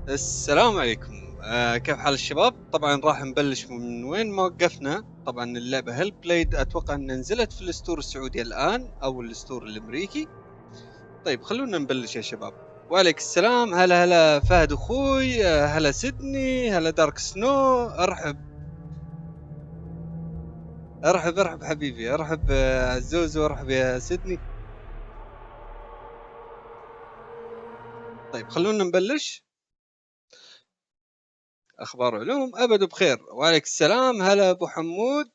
السلام عليكم. كيف حال الشباب؟ طبعا راح نبلش من وين ما وقفنا. طبعا اللعبة هيلبليد اتوقع ان نزلت في الستور السعودي الان او الستور الامريكي. طيب خلونا نبلش يا شباب. وعليك السلام. هلا هلا فهد اخوي، هلا سيدني، هلا دارك سنو. ارحب ارحب ارحب حبيبي، ارحب عزوز، وارحب يا سيدني. طيب خلونا نبلش. اخبار علوم ابد بخير. وعليك السلام. هلا ابو حمود.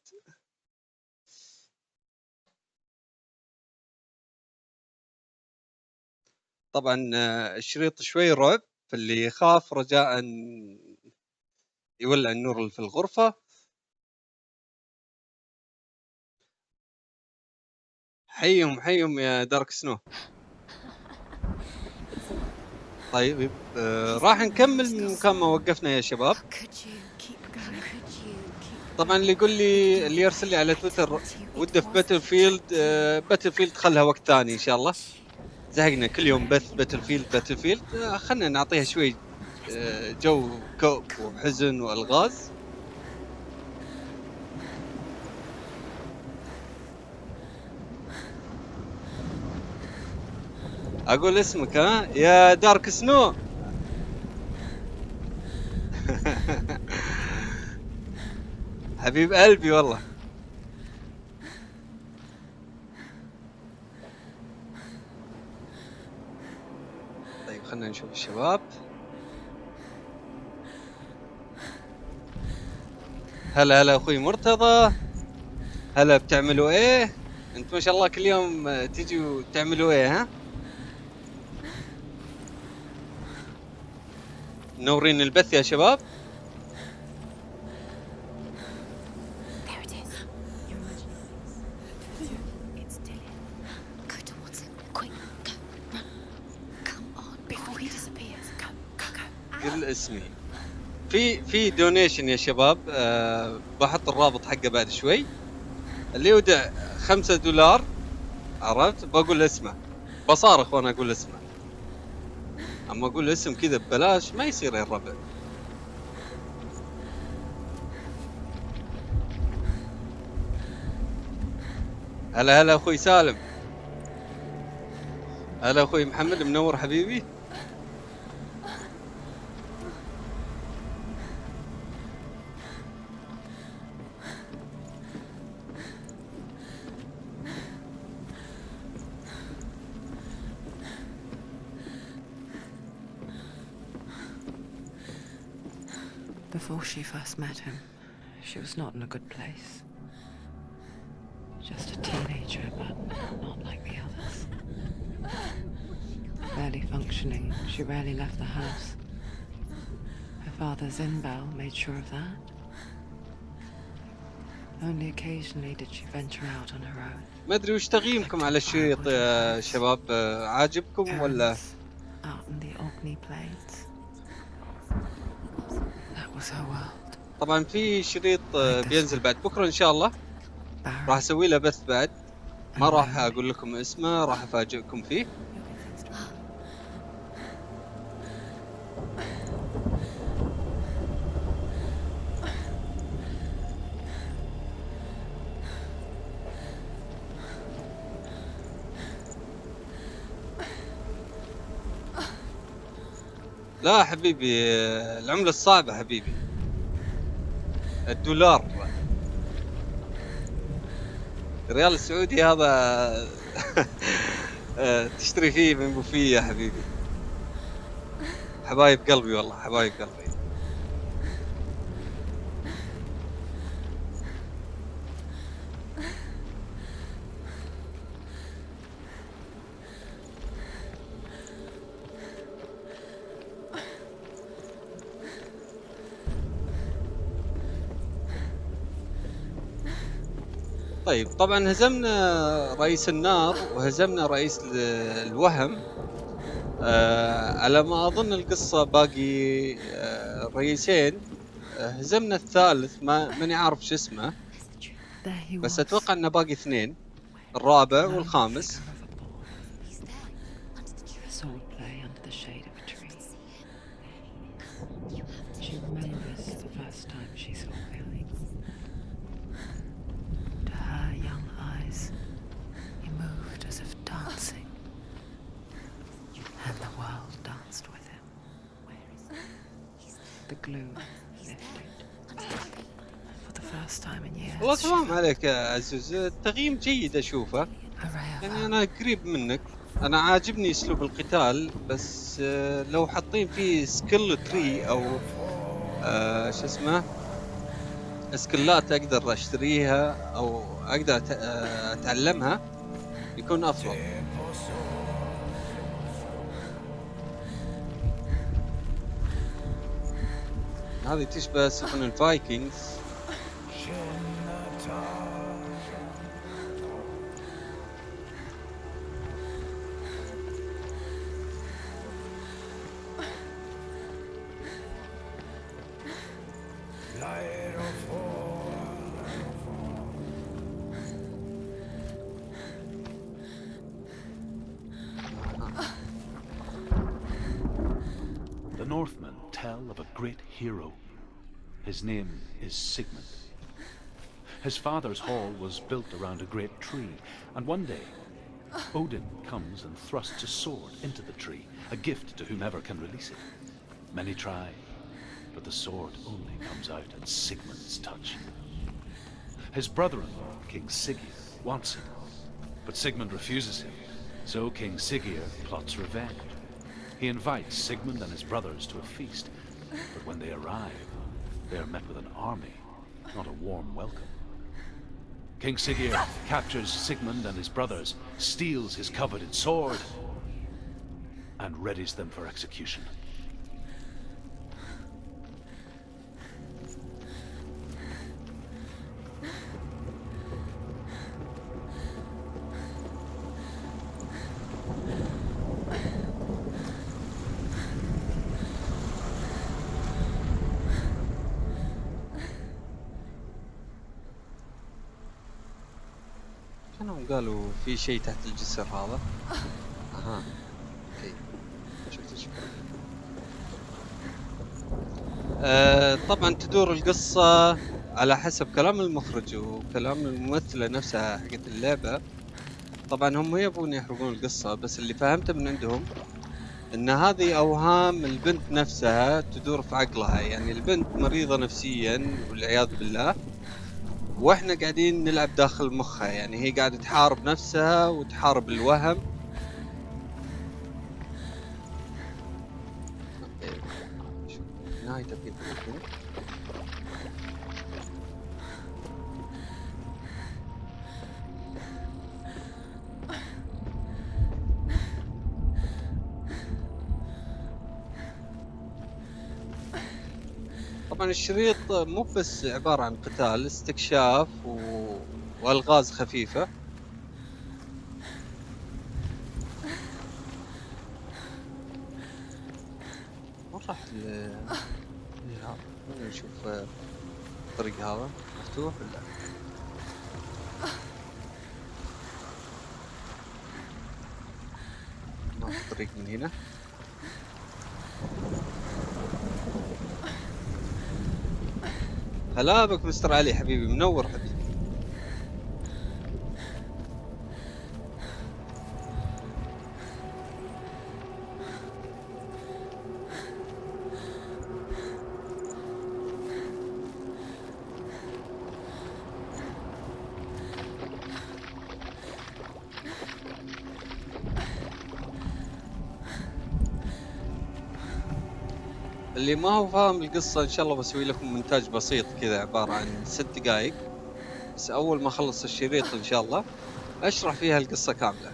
طبعا الشريط شوي رعب، فاللي يخاف رجاء يولع النور اللي في الغرفة. حيهم حيهم يا دارك سنو. طيب راح نكمل من مكان ما وقفنا يا شباب. طبعا اللي يقول لي، اللي يرسل لي على تويتر وده في باتل فيلد، باتل فيلد خلها وقت ثاني ان شاء الله. زهقنا كل يوم بث باتل فيلد باتل فيلد. خلنا نعطيها شوي جو كوب وحزن والغاز. اقول اسمك ها يا دارك سنو. حبيب قلبي والله. طيب خلنا نشوف الشباب. هلا هلا اخوي مرتضى. هلا بتعملوا ايه؟ انت ما شاء الله كل يوم تيجي وتعملوا ايه ها؟ منورين البث يا شباب. قل اسمي. في دونيشن يا شباب، بحط الرابط حقه بعد شوي. اللي يودع $5 عرفت بقول اسمه، بصارخ وانا اقول اسمه. اما اقول اسم كذا ببلاش ما يصير يا الربع. هلا هلا اخوي سالم. هلا اخوي محمد، منور حبيبي. Before she first met him, she was not in a good place. Just a teenager, but not like the others. Barely functioning, she rarely left the house. Her father's in-bell made sure of that. Only occasionally did she venture out on her own. ما ادري وش تقييمكم على الشريط يا شباب، عاجبكم ولا؟ Out in the Orkney Plains. That was her world. طبعا في شريط بينزل بعد بكره ان شاء الله، راح اسوي له بث بعد. ما راح اقول لكم اسمه، راح افاجئكم فيه. لا حبيبي، العملة الصعبة حبيبي، $1. الريال السعودي هذا تشتري فيه من بوفية حبيبي. حبايب قلبي والله، حبايب قلبي. طيب طبعا هزمنا رئيس النار وهزمنا رئيس الوهم. على ما اظن القصة باقي رئيسين. هزمنا الثالث، ماني عارف شو اسمه، بس اتوقع انه باقي 2، الرابع والخامس. the glue lifted. For the first time in years. والله تمام عليك يا عزوز، التقييم جيد اشوفه. يعني انا قريب منك، انا عاجبني اسلوب القتال، بس لو حاطين فيه سكيل تري او شو اسمه سكلات اقدر اشتريها او اقدر اتعلمها يكون افضل. هذه تشبه سفن الفايكنجز. The Northmen tell of a great hero. His name is Sigmund. His father's hall was built around a great tree, and one day Odin comes and thrusts a sword into the tree, a gift to whomever can release it. Many try, but the sword only comes out at Sigmund's touch. His brother-in-law, King Siggeir, wants it, but Sigmund refuses him, so King Siggeir plots revenge. He invites Sigmund and his brothers to a feast, but when they arrive, they are met with an army, not a warm welcome. King Siggeir captures Sigmund and his brothers, steals his coveted sword, and readies them for execution. كانوا قالوا في شيء تحت الجسر هذا. اها اوكي شفت. طبعا تدور القصة على حسب كلام المخرج وكلام الممثلة نفسها حقت اللعبة. طبعا هم يبون يحرقون القصة، بس اللي فهمته من عندهم ان هذه اوهام البنت نفسها تدور في عقلها. يعني البنت مريضة نفسيا والعياذ بالله، واحنا قاعدين نلعب داخل مخها. يعني هي قاعدة تحارب نفسها وتحارب الوهم. نهاية كيف تكون. طبعا الشريط مو بس عبارة عن قتال، استكشاف والغاز خفيفة. ما راح نشوف الطريق هذا مفتوح ولا ما في طريق من هنا. هلا بك مستر علي حبيبي، منور حبيبي. اللي ما هو فاهم القصة إن شاء الله بسوي لكم مونتاج بسيط كذا عبارة عن 6 دقائق بس. أول ما أخلص الشريط إن شاء الله أشرح فيها القصة كاملة.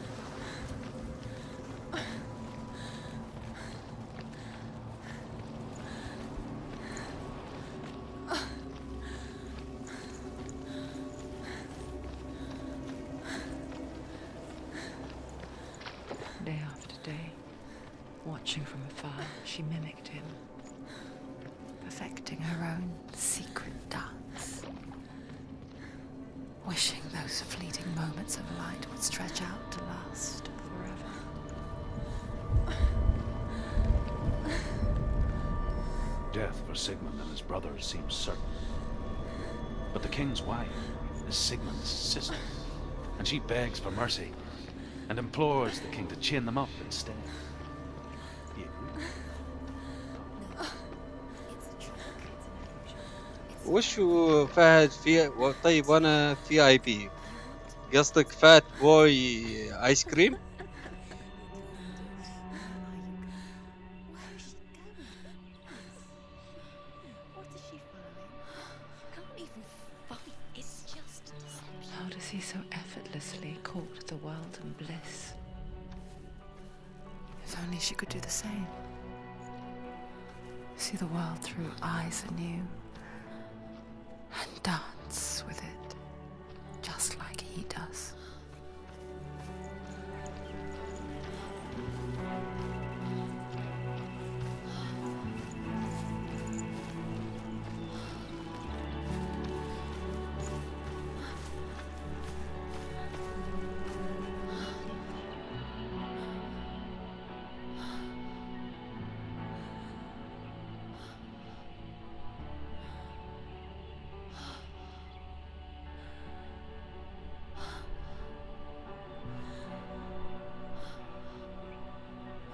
Day after day, watching from afar, she mimicked him, perfecting her own secret dance, wishing those fleeting moments of light would stretch out to last forever. Death for Sigmund and his brothers seems certain. But the king's wife is Sigmund's sister, and she begs for mercy and implores the king to chain them up instead. He agrees. No, it's a trap. وشو فهد في طيب وانا في اي بي قصدك فات بوي ايس كريم؟ How does he so effortlessly court the world and bliss? If only she could do the same. See the world through eyes anew and dance with it, just like he does.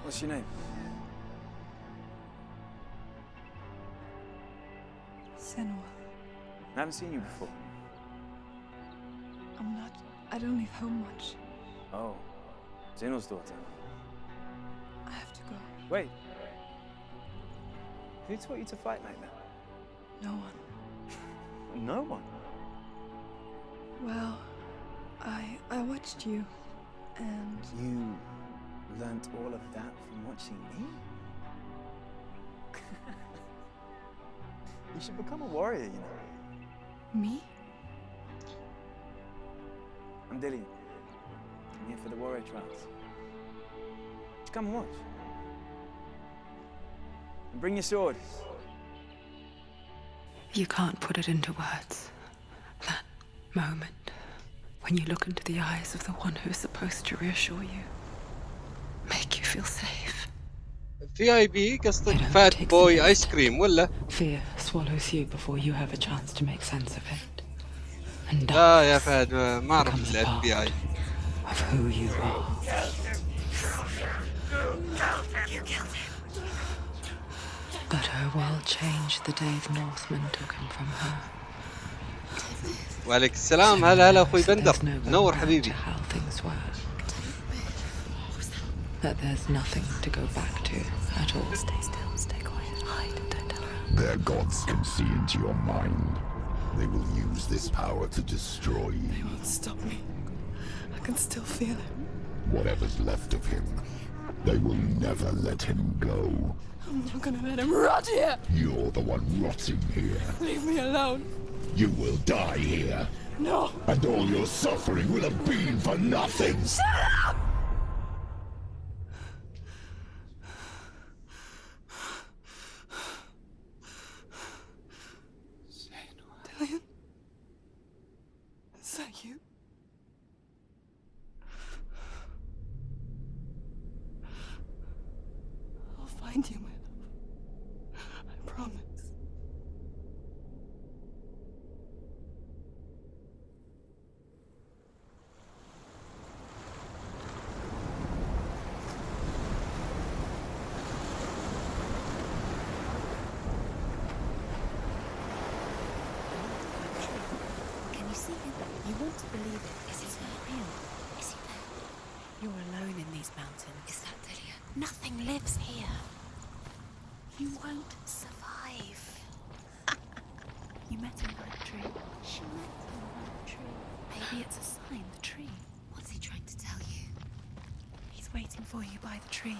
What's your name? Senua. I haven't seen you before. I don't leave home much. Oh, Zenua's daughter. I have to go. Wait. Who taught you to fight like that? No one. No one. Well, I watched you, and You learnt all of that from watching me? You should become a warrior, you know. me? I'm Dillian. I'm here for the warrior trials. Just come and watch. And bring your sword. You can't put it into words. That moment when you look into the eyes of the one who's supposed to reassure you, make you feel safe. في اي بي قصدك They don't فات take بوي serious ايس steps. كريم ولا؟ Fear swallows you before you have a chance to make sense of it. And لا يا darkness فهد ما اعرف becomes a الاف بي part اي. of who you are. But her world changed the day the Northmen took him from her. وعليك السلام. So هلا knows اخوي that بندر، there's no نور going back حبيبي. to how things were. That there's nothing to go back to at all. Stay still, stay quiet, hide, don't tell her. Their gods can see into your mind. They will use this power to destroy They you. won't stop me. I can still feel it. Whatever's left of him, they will never let him go. I'm not gonna let him rot here. You're the one rotting here. Leave me alone. You will die here, No. and all your suffering will have been for nothing. Dillian? Is that you? I'll find you, my love. I promise. Can you see him? You want to believe it. Is it not real? Is he there? You're alone in these mountains. Is that Dillian? Nothing lives here. You won't survive. You met him by the tree. She met him by the tree. Maybe it's a sign, the tree. What's he trying to tell you? He's waiting for you by the tree.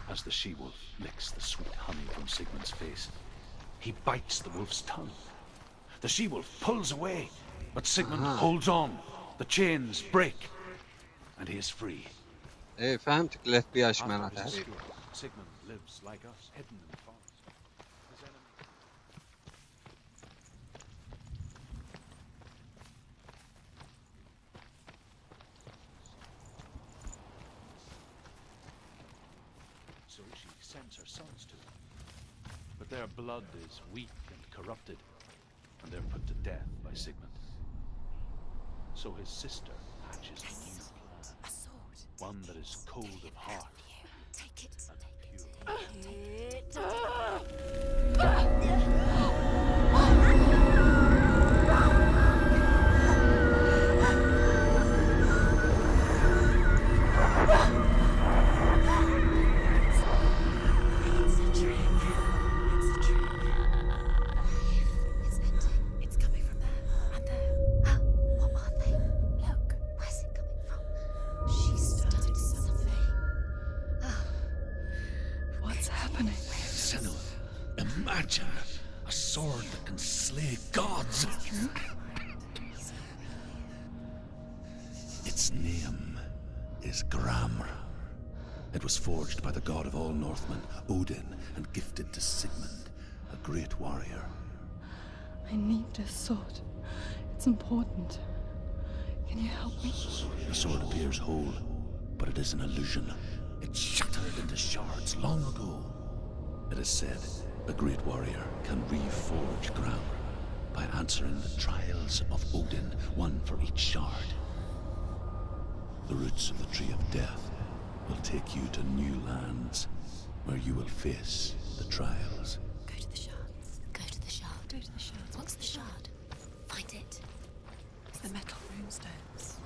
As the she-wolf licks the sweet honey from Sigmund's face, he bites the wolf's tongue. The she-wolf pulls away, but Sigmund holds on. The chains break, and he is free. ايه فهمتك الاف بي اي ايش After معناتها. his escape, Sigmund lives like us, hidden in the forest. His enemy... so she sends her sons to him. But their blood is weak and corrupted, and they're put to death by Sigmund. So his sister hatches a new plan, A sword. one that is cold of heart Take it. and pure. It's coming from there and there. What are they? Look, where's it coming from? She started something. What's happening? Senua, imagine a sword that can slay gods. Its name is Gramr. It was forged by the god of all Northmen, Odin, and gifted to Sigmund, a great warrior. I need this sword. It's important. Can you help me? The sword appears whole, but it is an illusion. It shattered into shards long ago. It is said a great warrior can reforge Gramr by answering the trials of Odin, one for each shard. The roots of the Tree of Death will take you to new lands where you will face the trials. Go to the shards. Go to the shard. Go to the shards. What's the shard? Find it. It's the metal runestones.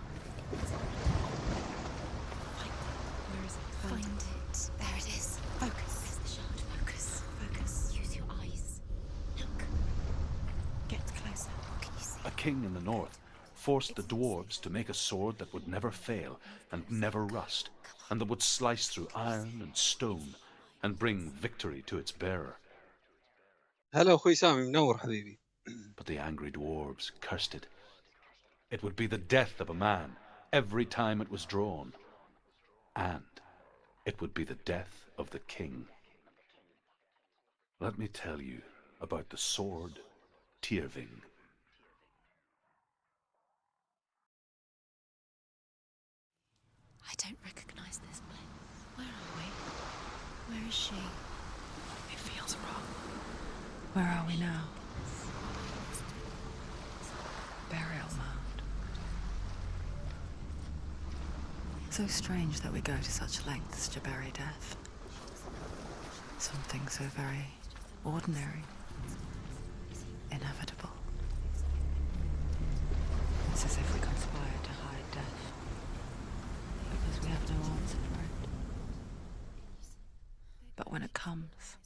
Where is it? Find it. There it is. Focus. There's the shard. Focus. Focus. Use your eyes. Look. Get closer. What can you see? A king in the north forced the dwarves to make a sword that would never fail and never rust, and that would slice through iron and stone and bring victory to its bearer. هلا اخوي سامي، منور حبيبي. But the angry dwarves cursed it. It would be the death of a man every time it was drawn, and it would be the death of the king. Let me tell you about the sword Tyrving. I don't recognize this place. Where are we? Where is she? It feels wrong. Where are we now? Burial mound. So strange that we go to such lengths to bury death. Something so very ordinary, inevitable. It's as if we conspire to hide death, because we have no answer for it. But when it comes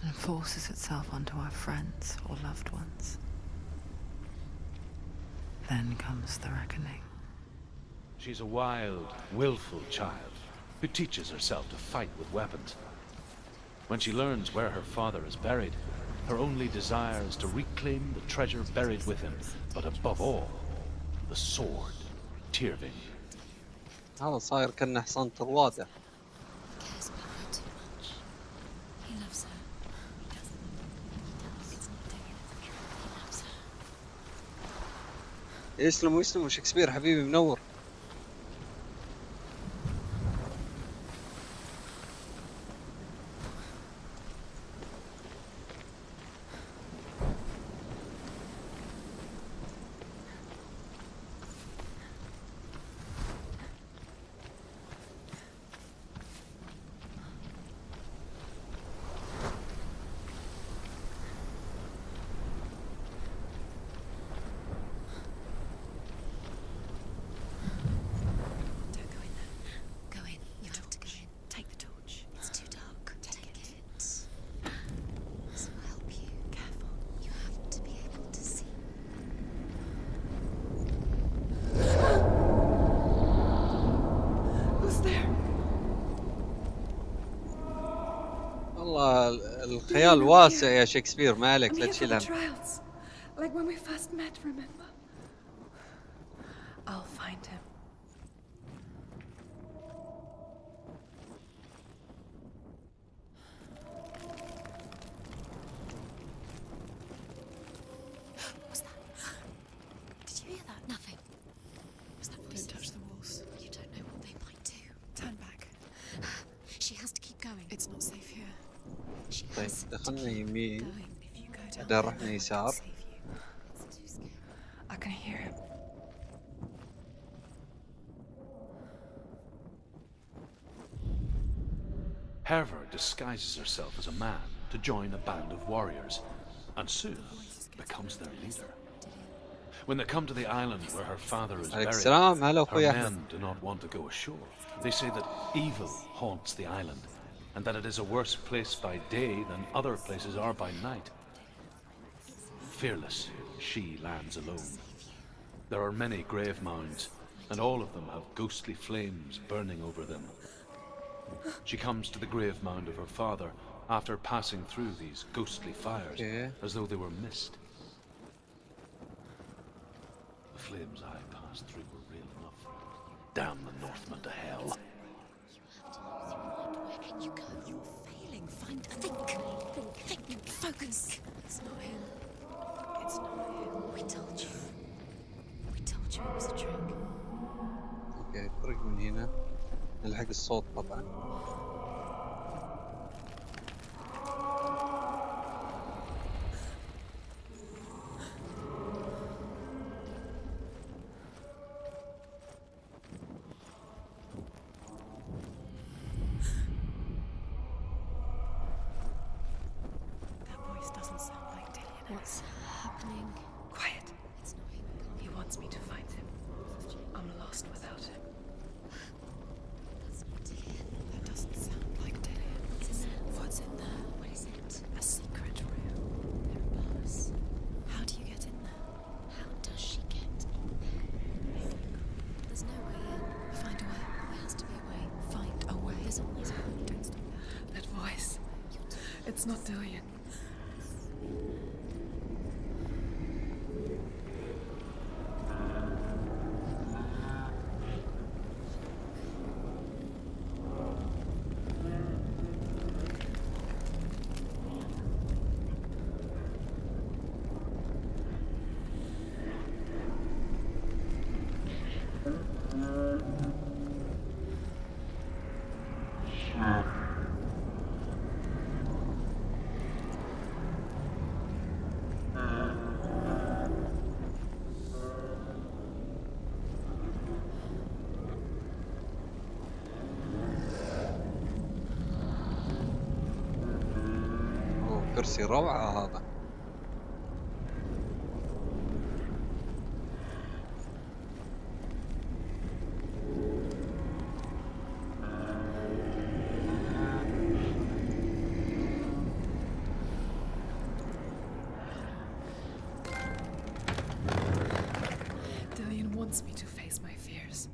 and forces itself onto our friends or loved ones, then comes the reckoning. She's a wild, willful child who teaches herself to fight with weapons. When she learns where her father is buried, her only desire is to reclaim the treasure buried with him, but above all, the sword, Tyrving. هذا صاير كأنه حصان طروادة. He cares about her too much. He loves her. He doesn't. He does. It's not doing it. He loves her. يسلم ويسلم شكسبير حبيبي، منور. Don't go in there. Go in. You have to go in. Take the torch. It's too dark. Take it. This will help you. Careful. You have to be able to see. Who's there? والله الخيال واسع يا شكسبير، ما عليك I'm لا here for تشيل the هم. trials. Like when we first met, remember? I'll find him. What was that? Did you hear that? Nothing. Was that voices? Don't touch the walls. You don't know what they might do. Turn back. She has to keep طيب دخلنا يمين If you go down بعدين there, رحنا no one can يسار. save you. It's too scary. I can hear him. Herver disguises herself as a man to join a band of warriors, and soon becomes their leader. When they come to the island where her father is عليك buried, السلام. هلا her اخوي احمد. men do not want to go ashore. They say that evil haunts the island, and that it is a worse place by day than other places are by night. Fearless, she lands alone. There are many grave mounds, and all of them have ghostly flames burning over them. She comes to the grave mound of her father after passing through these ghostly fires, as though they were mist. The flames I passed through were real enough. Damn the Northmen to hell. You have to use your mind. Where can you go? You're failing. Find a think. Focus. It's not him. It's not him. We told you. We told you it was a trick. اوكي طريق من هنا نلحق الصوت طبعا. That voice doesn't sound like Dillian. What's happening? Quiet. It's not him. He wants me to find him. I'm lost without him. That's not him. That doesn't sound like Dillian. What's in there? What is it? A secret room. There are bars. How do you get in there? How does she get in there? There's no way in. Find a way. There has to be a way. Find a way. There's always a way. Don't stop now. That voice. It's not Dillian. اوه كرسي روعة هذا. Dillian wants me to face my fears.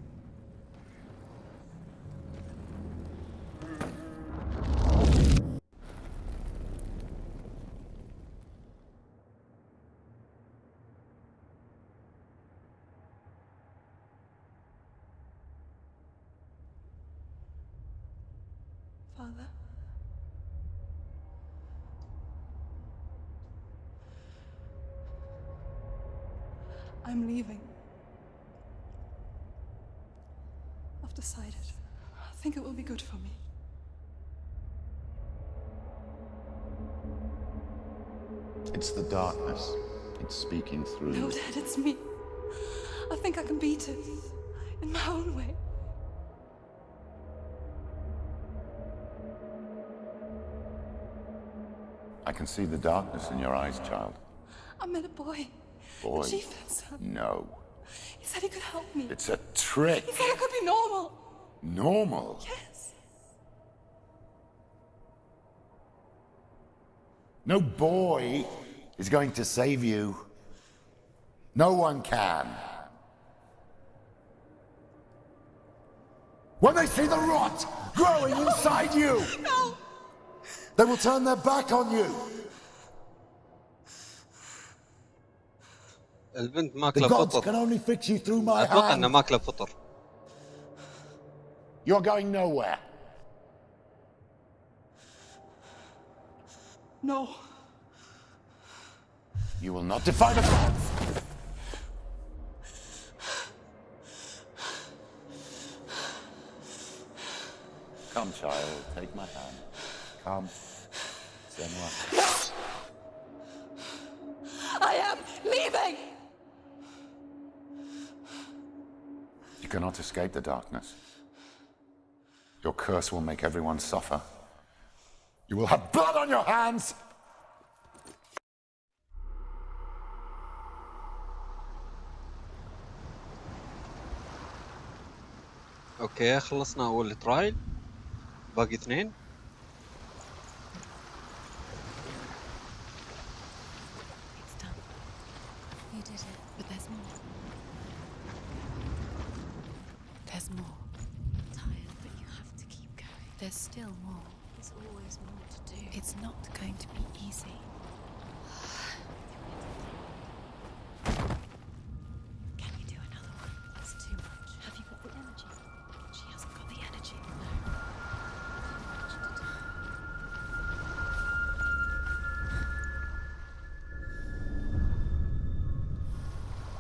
Father? I'm leaving. I've decided. I think it will be good for me. It's the darkness. It's speaking through No, you. Dad, it's me. I think I can beat it. In my own way. I can see the darkness in your eyes, child. I met a boy. Boy. The chieftain's son. No. He said he could help me. It's a trick. He said I could be normal. Normal. Yes. No boy is going to save you. No one can. When they see the rot growing inside you, No! they will turn their back on you. البنت The ماكلة gods فطر. can only fix you through my اتوقع انها hand. ماكلة فطر. You're going nowhere. No. You will not defy the gods. Come, child, take my hand. Come. Senua. I am leaving! You cannot escape the darkness. Your curse will make everyone suffer. You will have blood on your hands! اوكي خلصنا اول ترايل، باقي 2. It's done. You did it. But there's more. There's more. I'm tired, but you have to keep going. There's still more. There's always more to do. It's not going to be easy. Can you do another one? It's too much. Have you got the energy? She hasn't got the energy. No. Much to do.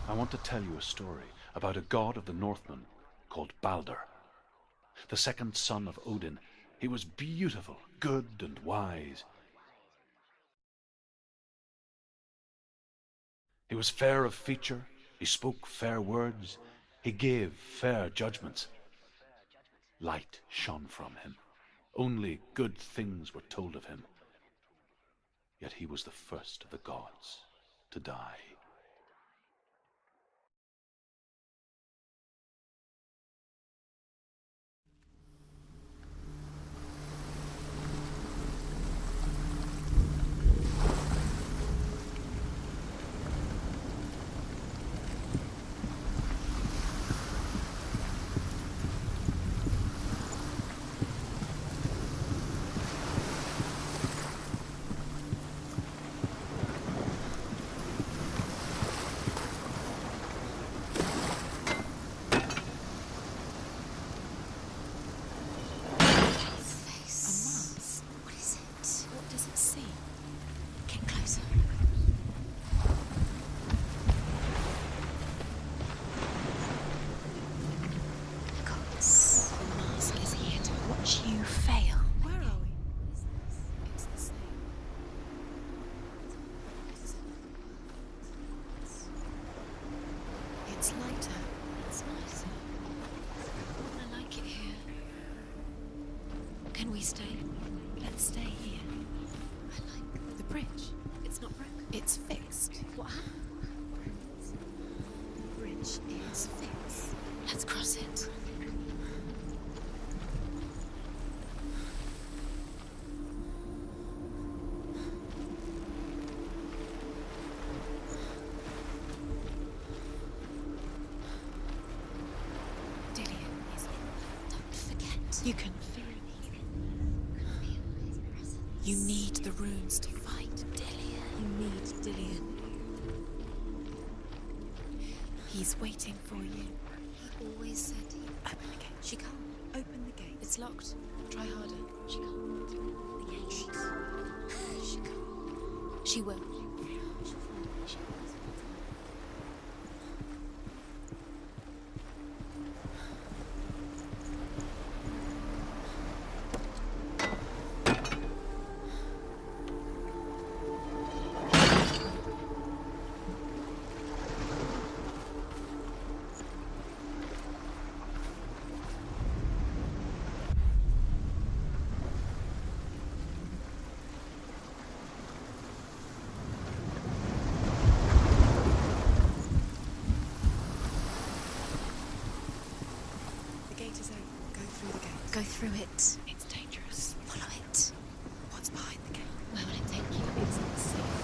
I want to tell you a story about a god of the Northmen called Balder. The second son of Odin. He was beautiful, good and wise. He was fair of feature, he spoke fair words, he gave fair judgments. Light shone from him. Only good things were told of him. Yet he was the first of the gods to die. It's lighter. It's nicer. I like it here. Can we stay? Let's stay here. I like the bridge. It's not broken. It's fixed. What happened? The bridge is fixed. Let's cross it. You can feel it. You need the runes to fight Dillion. You need Dillion. He's waiting for you. He always said he... Open the gate. She can't. Open the gate. It's locked. Try harder. She can't. The gate. She can't. She can't. She will. She will. Go through it. It's dangerous. Follow it. What's behind the gate? Where will it take you? It's not safe.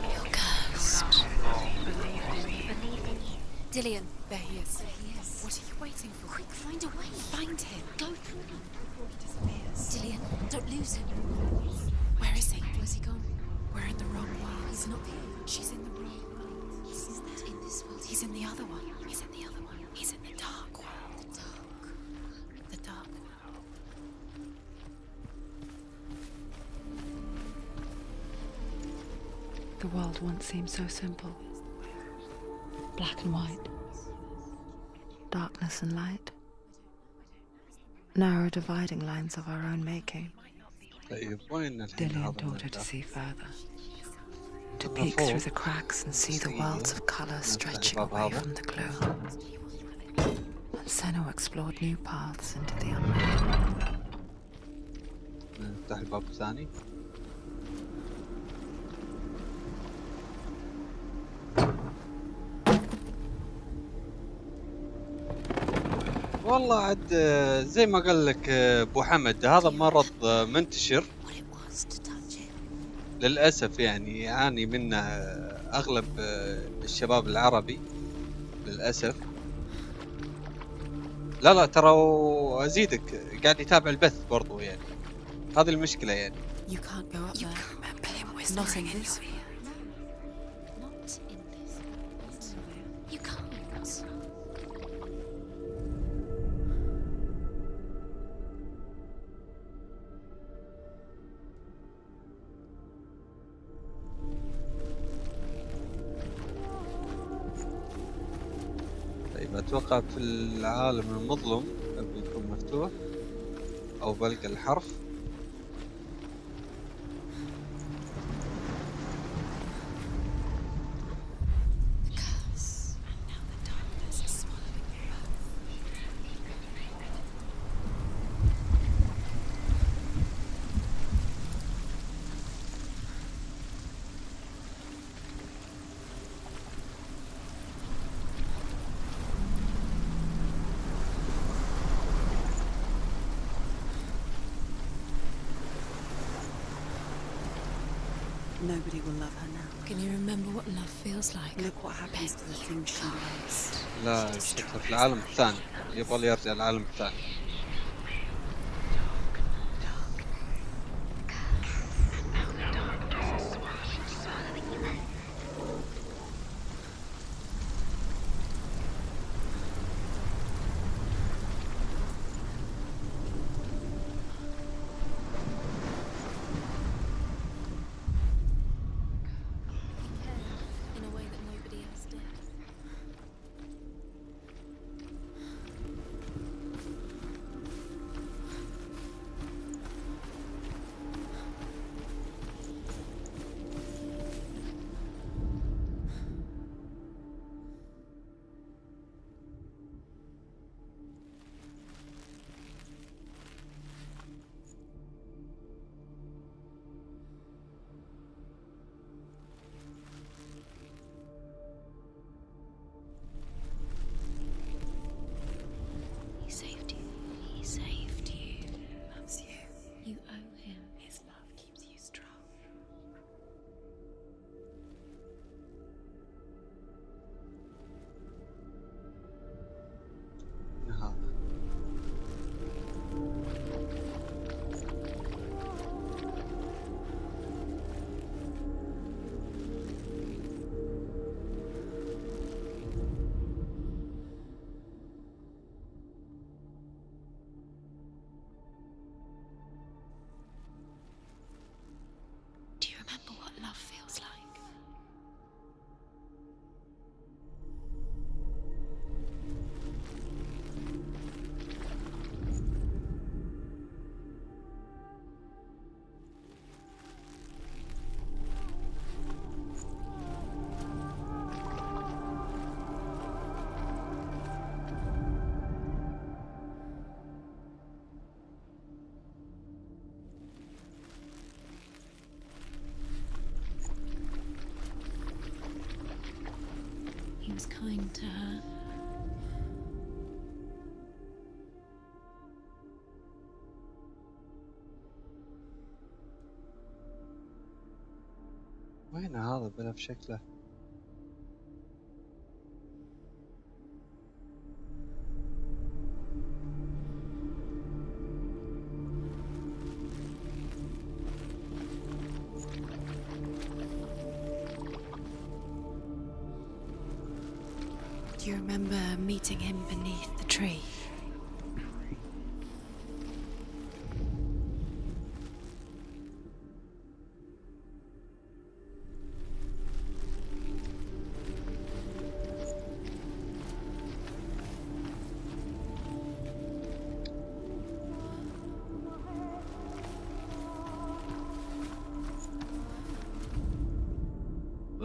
You're cursed. Believe in you. Dillion. There he is. There he is. What are you waiting for? Quick, find a way. Find him. Go through him before he disappears. Dillion, don't lose him. Where is he? Where's he gone? We're in the wrong world. He's not here. She's in the wrong world. He's not in this world. He's in the other one. He's in the other one. He's in the dark world. The dark. The dark world. The world once seemed so simple. Black and white. Darkness and light. narrow dividing lines of our own making. طيب وين الحين Dillian هذا taught her to المبدأ؟ see further, to أنا peek فوق. through the cracks and see the worlds of color نفتح stretching الباب away هذا. from the gloom. And Senua explored new paths into the unknown. نفتح الباب الثاني. والله عاد زي ما قال لك ابو حمد هذا مرض منتشر What it was to touch it. للاسف، يعني يعاني منه اغلب الشباب العربي للاسف. لا ترى ازيدك قاعد يتابع البث برضو، يعني هذه المشكلة يعني. You can't go up You there. can remember him whispering in your ear. Not in this. You can't. طيب اتوقع في العالم المظلم بيكون مفتوح او بلقى الحرف. Nobody will love her now. Can you remember what love feels like? Look what happens to the things she loves. لا شكله في العالم الثاني، يبغى يرجع العالم الثاني. In a way that nobody else did. He saved you. He saved you. Loves you. You owe him. His love keeps you strong. هذا Do you remember what love feels like? He was kind to her. وين هذا بلا في شكله؟ Do you remember meeting him beneath the tree?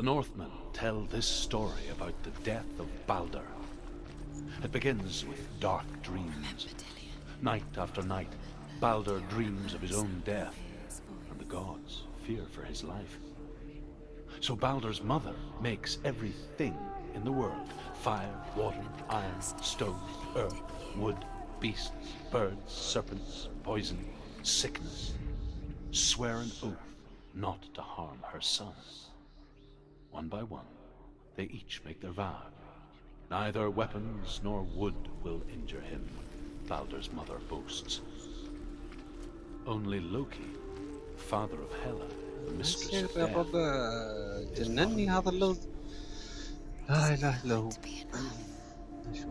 The Northmen tell this story about the death of Baldur. It begins with dark dreams. Night after night, Baldur dreams of his own death, and the gods fear for his life. So Baldur's mother makes everything in the world: fire, water, iron, stone, earth, wood, beasts, birds, serpents, poison, sickness, swear an oath not to harm her son. One by one, they each make their vow. Neither weapons nor wood will injure him, Baldur's mother boasts. Only Loki, father of Hela, the mistress يا of death, الربع جنني هذا اللغز. لا اله الا هو. نشوف.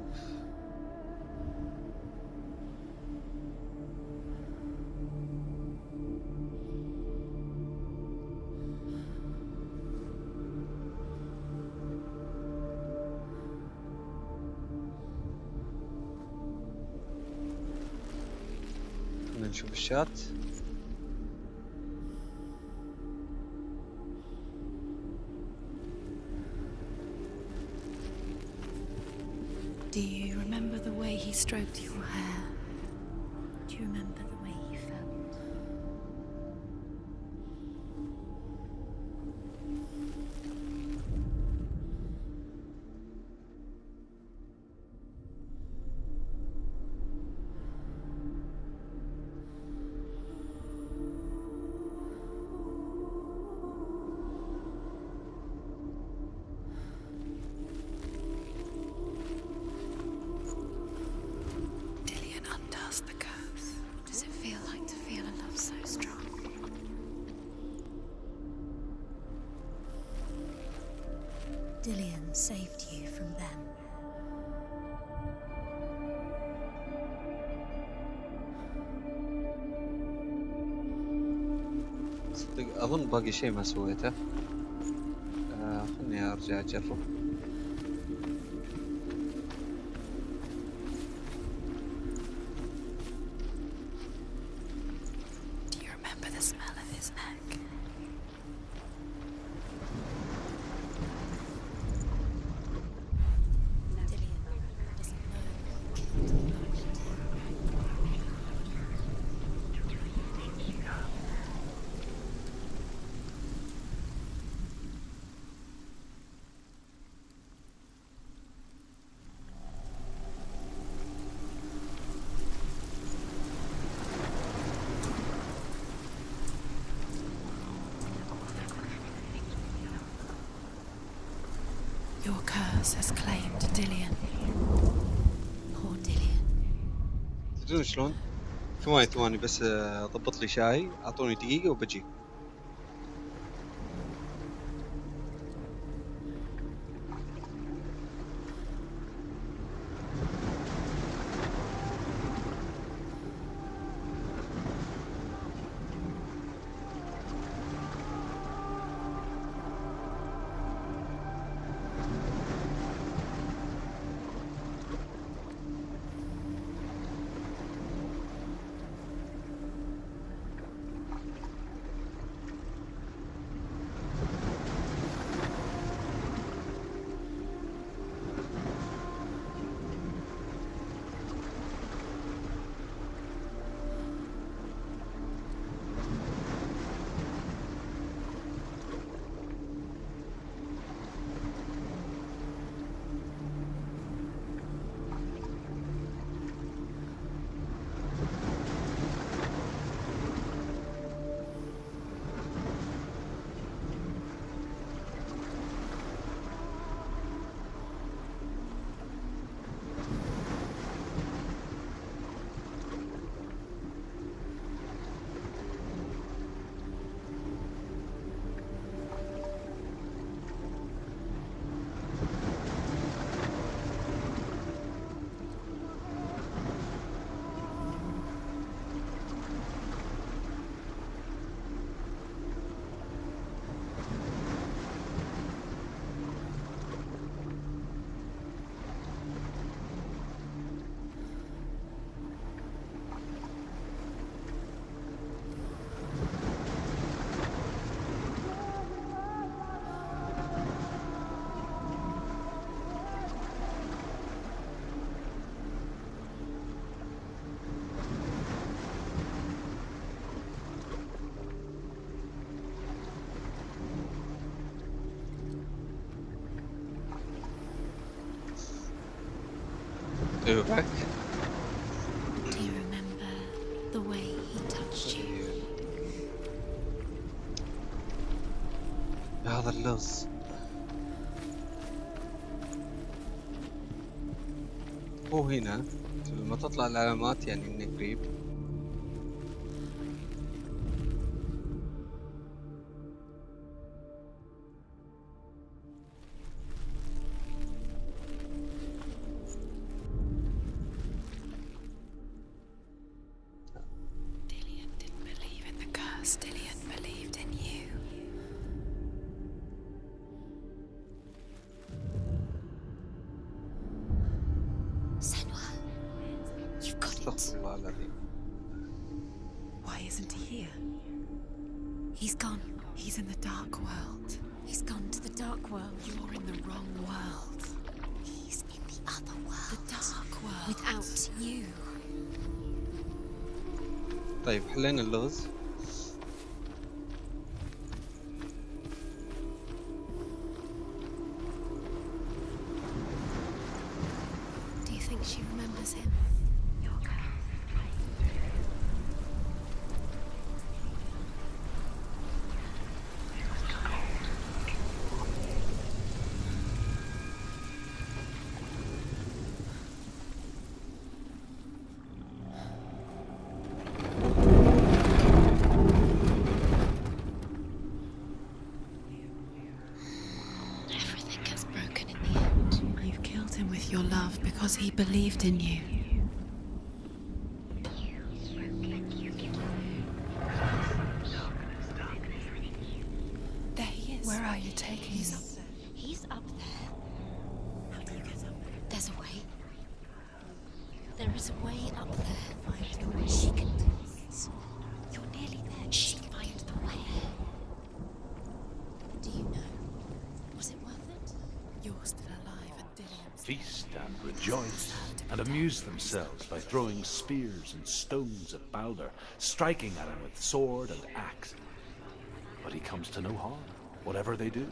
نشوف الشات. Do you remember the way he stroked your hair? Do you remember the way he felt? Does it feel like to feel a love so strong? Dillian saved you from them. صدق أظن باقي شيء ما سويته. خلني أرجع أجرب. Do you remember the smell of his neck? Your curse has claimed Dillian. Poor Dillian. تدرون شلون؟ ثواني بس ضبط لي شاي. أعطوني دقيقة وبجي. ايوه back. Do you remember the way he touched you? هذا اللغز. هو هنا لما تطلع العلامات يعني انه قريب. Dillian didn't believe in the curse. Dillian believed in you. Senua, you've got it. استغفر الله العظيم. Why isn't he here? He's gone. He's in the dark world. He's gone to the dark world. You're in the wrong world. He's in the other world. The dark world. Without you. طيب حلينا اللغز. Do you think she remembers him? Everything gets broken in the end. You've killed him with your love because he believed in you. There he is. Where are you taking He's him? up there. He's up there. How do you get up there? There's a way. There is a way up there. Find the way. She can do it. You're nearly there. She can find the way. Do you know? Was it worth it? You're still alive and Dillian's Feast and rejoice, and amuse themselves by throwing spears and stones at Baldur, striking at him with sword and axe. But he comes to no harm, whatever they do.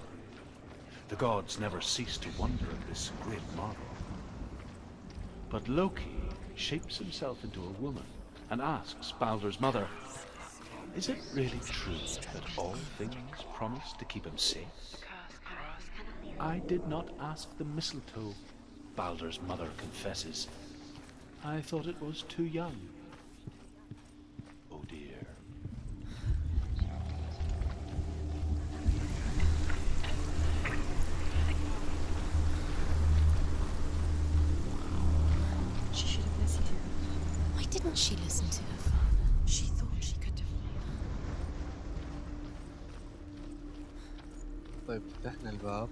The gods never cease to wonder at this great marvel. But Loki shapes himself into a woman and asks Baldur's mother, is it really true that all things promise to keep him safe? I did not ask the mistletoe, Baldur's mother confesses. I thought it was too young. Oh dear. She should have listened to him. Why didn't she listen to her father? She thought she could defeat. طيب فتحنا الباب.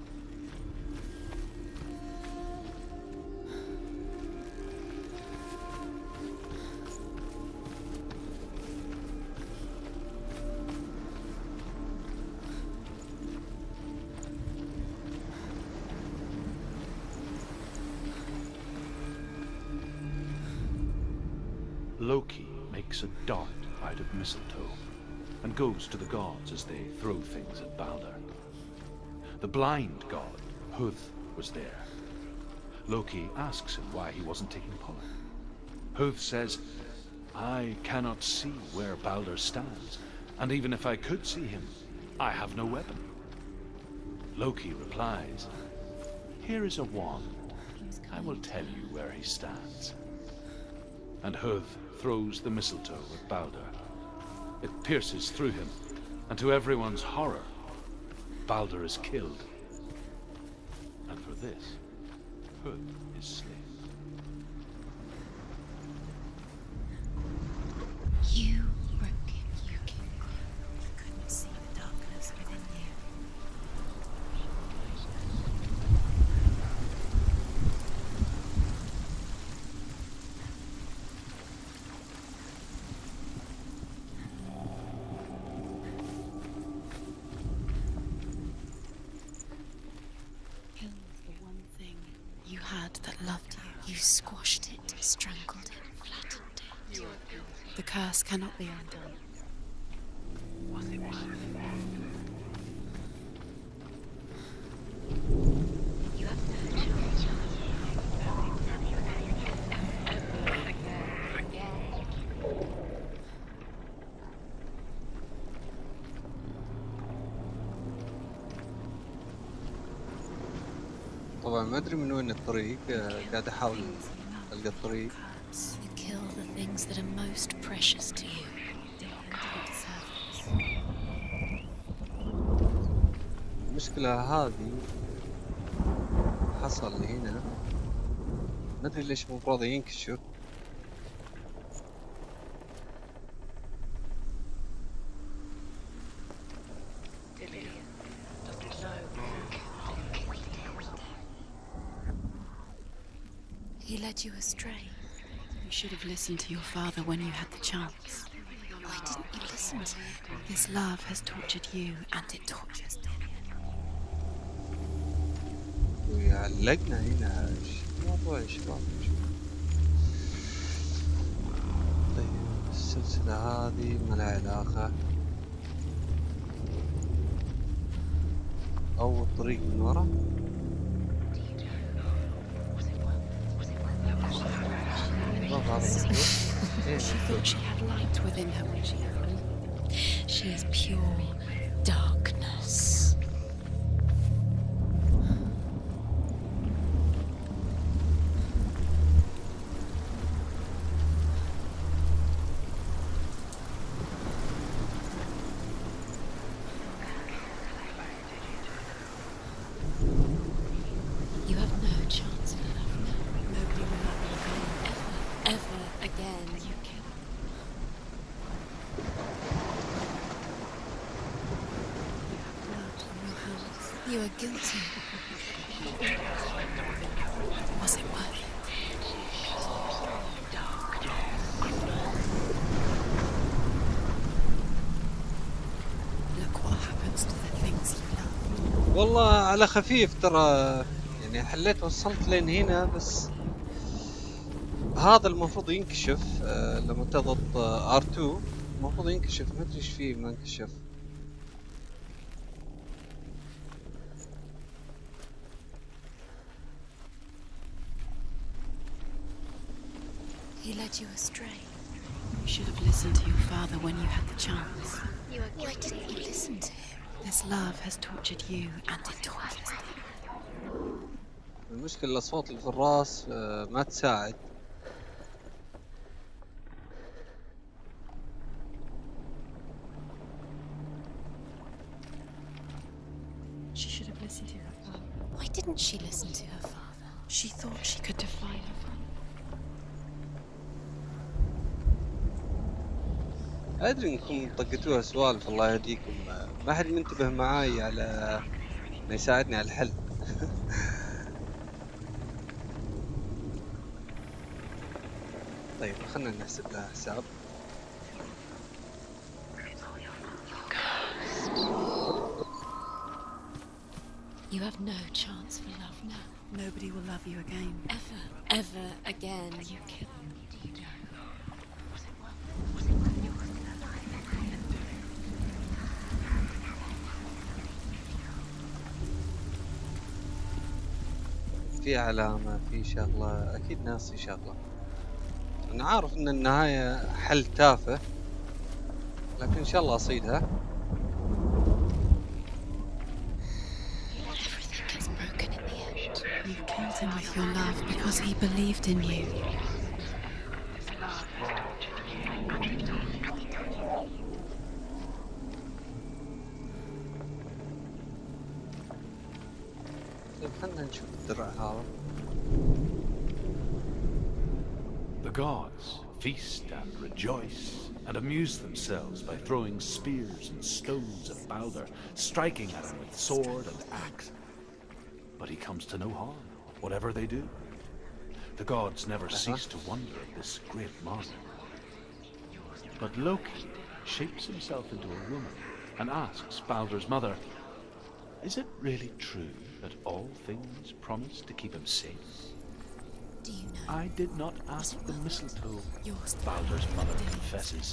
Loki makes a dart out of mistletoe and goes to the gods as they throw things at Baldur. The blind god, Huth, was there. Loki asks him why he wasn't taking part. Huth says, I cannot see where Baldur stands, and even if I could see him, I have no weapon. Loki replies, here is a wand. I will tell you where he stands. And Huth throws the mistletoe at Baldur. It pierces through him, and to everyone's horror, Baldur is killed. And for this, Huth is slain. You broke him, you king. I couldn't see the darkness within you. Killed the one thing you had that loved you. You squashed it, strangled it, flattened it. The curse cannot be undone. Was it worth it? You have no choice. طبعا ما ادري من وين الطريق، قاعد احاول القى الطريق. You kill the things that are most precious to you. المشكلة هذه حصل هنا، ما ادري ليش مو راضي ينكشف. He led you astray. You should have listened to your father when you had the chance. Why didn't you listen to him? This love has tortured you, and it tortures me. ويعلقنا هنا موضوع يا شباب. طيب السلسلة هذه ما لها علاقة، أو الطريق من ورا. She thought she had light within her when she had me. She is pure darkness. You have no chance of love now. Nobody will love you again, ever again. You kill. Blood on your hands. You are guilty. Was it worth it? Look what happens to the things you love. والله على خفيف ترى، يعني حليت وصلت لين هنا بس. هذا المفروض ينكشف لما تضغط R2 المفروض ينكشف، ما ادري ايش فيه ما انكشف. He led you astray. You should have listened to your father when you had the chance. Why didn't you listen to him? This love has tortured you, and it tortures me. المشكلة الأصوات اللي في الراس ما تساعد. She should have listened to her father. Why didn't she listen to her father? She thought she could defy her father. أدري إنكم طقتوها سوالف الله يهديكم، ما حد منتبه معاي على إنه يساعدني على الحل. طيب خلنا نحسب لها حساب. You have no chance for love now. Nobody will love you again. Ever again. You kill. في علامة، في شغلة، أكيد ناسي شغلة. أنا عارف إن النهاية حل تافه، لكن إن شاء الله أصيدها. Everything gets broken in the end. You killed him with your love because he believed in you. طيب خلنا نشوف الدرع هذا. The gods feast and rejoice and amuse themselves by throwing spears and stones at Baldur, striking at him with sword and axe. But he comes to no harm, whatever they do. The gods never cease to wonder at this great monster. But Loki shapes himself into a woman and asks Baldur's mother, is it really true that all things promise to keep him safe? Do you know? I did not ask the mistletoe, Yours. Baldur's mother confesses.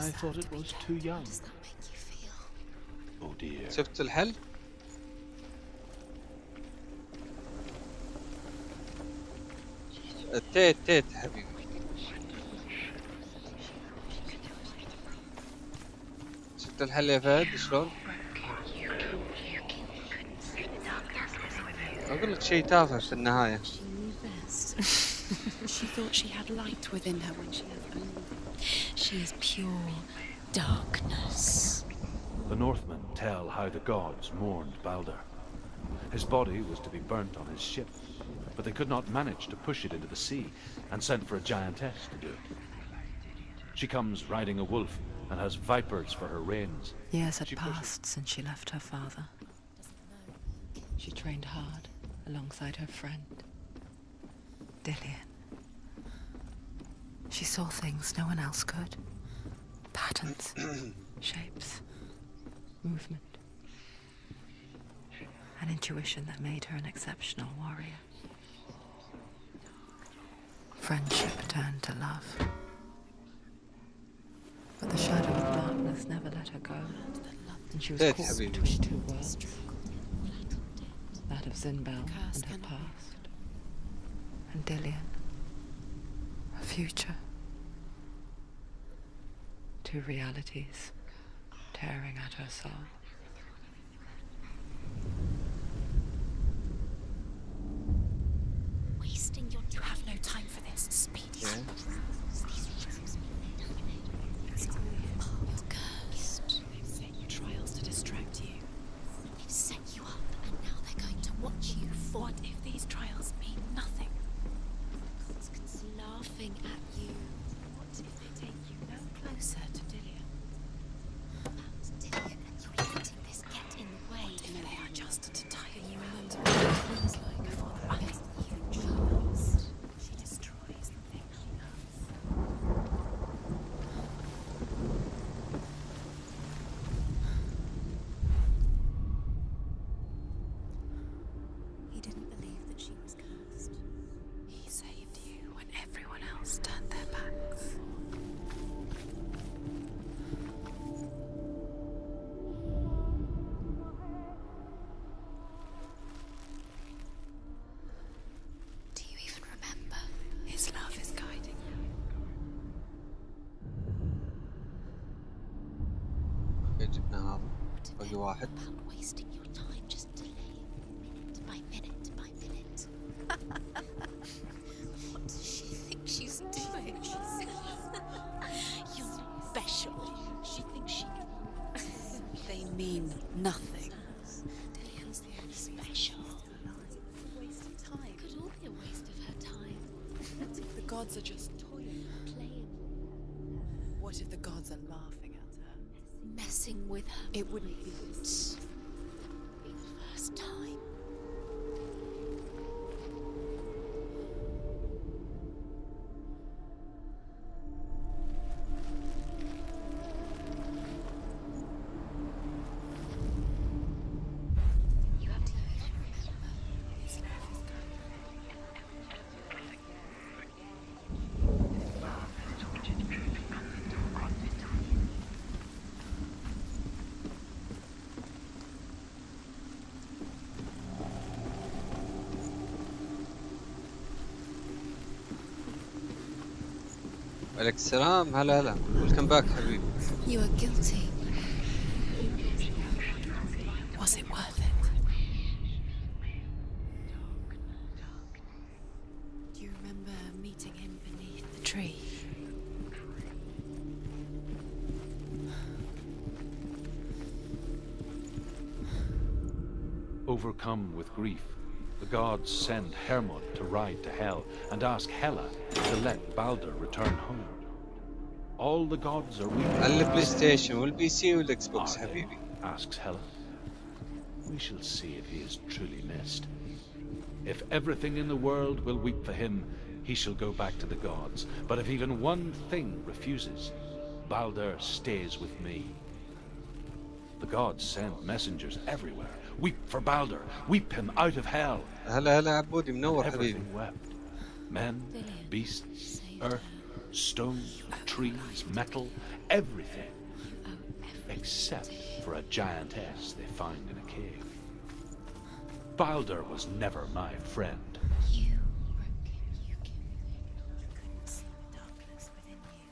I thought it was too young. How does that make you feel? Oh dear. شفت الحل؟ تيت حبيبي. شفت الحل يا فهد شلون؟ اقول لك شيء تافه في النهايه. She knew best. She thought she had light within her when she has only. She is pure darkness. The Northmen tell how the gods mourned Balder. His body was to be burnt on his ship, but they could not manage to push it into the sea and sent for a giantess to do it. She comes riding a wolf and has vipers for her reins. Years had passed since she left her father. She trained hard alongside her friend, Dillian. She saw things no one else could. Patterns, shapes, movement. An intuition that made her an exceptional warrior. Friendship turned to love. But the shadow of darkness never let her go. And she was caught between two worlds. That of Zinbel and her past. And Dillian, her future. Two realities tearing at her soul. Wasting your time. You have no time for this. Speed. Yeah. You're cursed. They've set you trials to distract you. They've set you up, and now they're going to watch you fall. What if these trials mean nothing? It's laughing at you. What if they take you no closer to Dillian? About Dillian, and you're letting this get in the way. What if they are just to tire you out? What it feels like before the eyes of you trust. She destroys the thing she loves. He didn't believe that she was cursed. He saved you when everyone else turned their backs. Do you even remember? His love is guiding you. جبنا هذا باقي واحد. About wasting your time just delaying minute by minute by minute. What does she think she's doing? You're special. She thinks she can. They mean nothing. Dillian's the only special. Wasting time. Could all be a waste of her time. The gods are just toying. Playing, What if the gods are laughing at her? messing with her. It wouldn't be Be the first time. You have to even remember. His love is عليك السلام. هلا هلا. ويلكم باك حبيبي. You are guilty. Was it worth it? Do you remember meeting him beneath the tree? Overcome with grief, the gods send Hermod to ride to Hell and ask Hela to let Balder return home. All the gods are weeping. على البلاي ستيشن والبي سي والاكس بوكس Are they? حبيبي. Asks Hela. We shall see if he is truly missed. If everything in the world will weep for him, he shall go back to the gods. But if even one thing refuses, Balder stays with me. The gods send messengers everywhere. Weep for Balder. Weep him out of hell. هلا هلا عبودي منور حبيبي. Everything wept. Men, beasts, earth, stone, trees, metal, everything. Except for a giantess they find in a cave. Balder was never my friend. You broke him. You killed him. You couldn't see the darkness within you.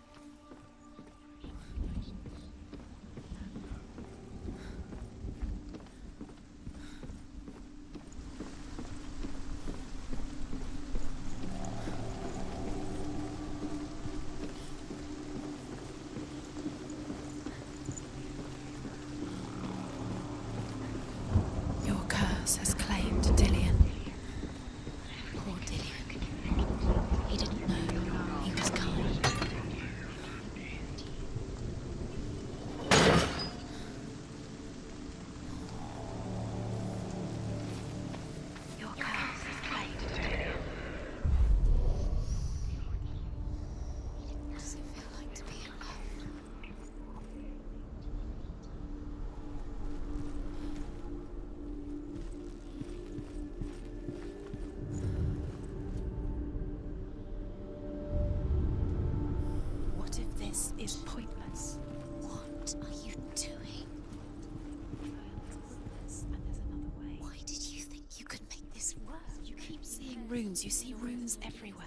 runes. You see runes everywhere.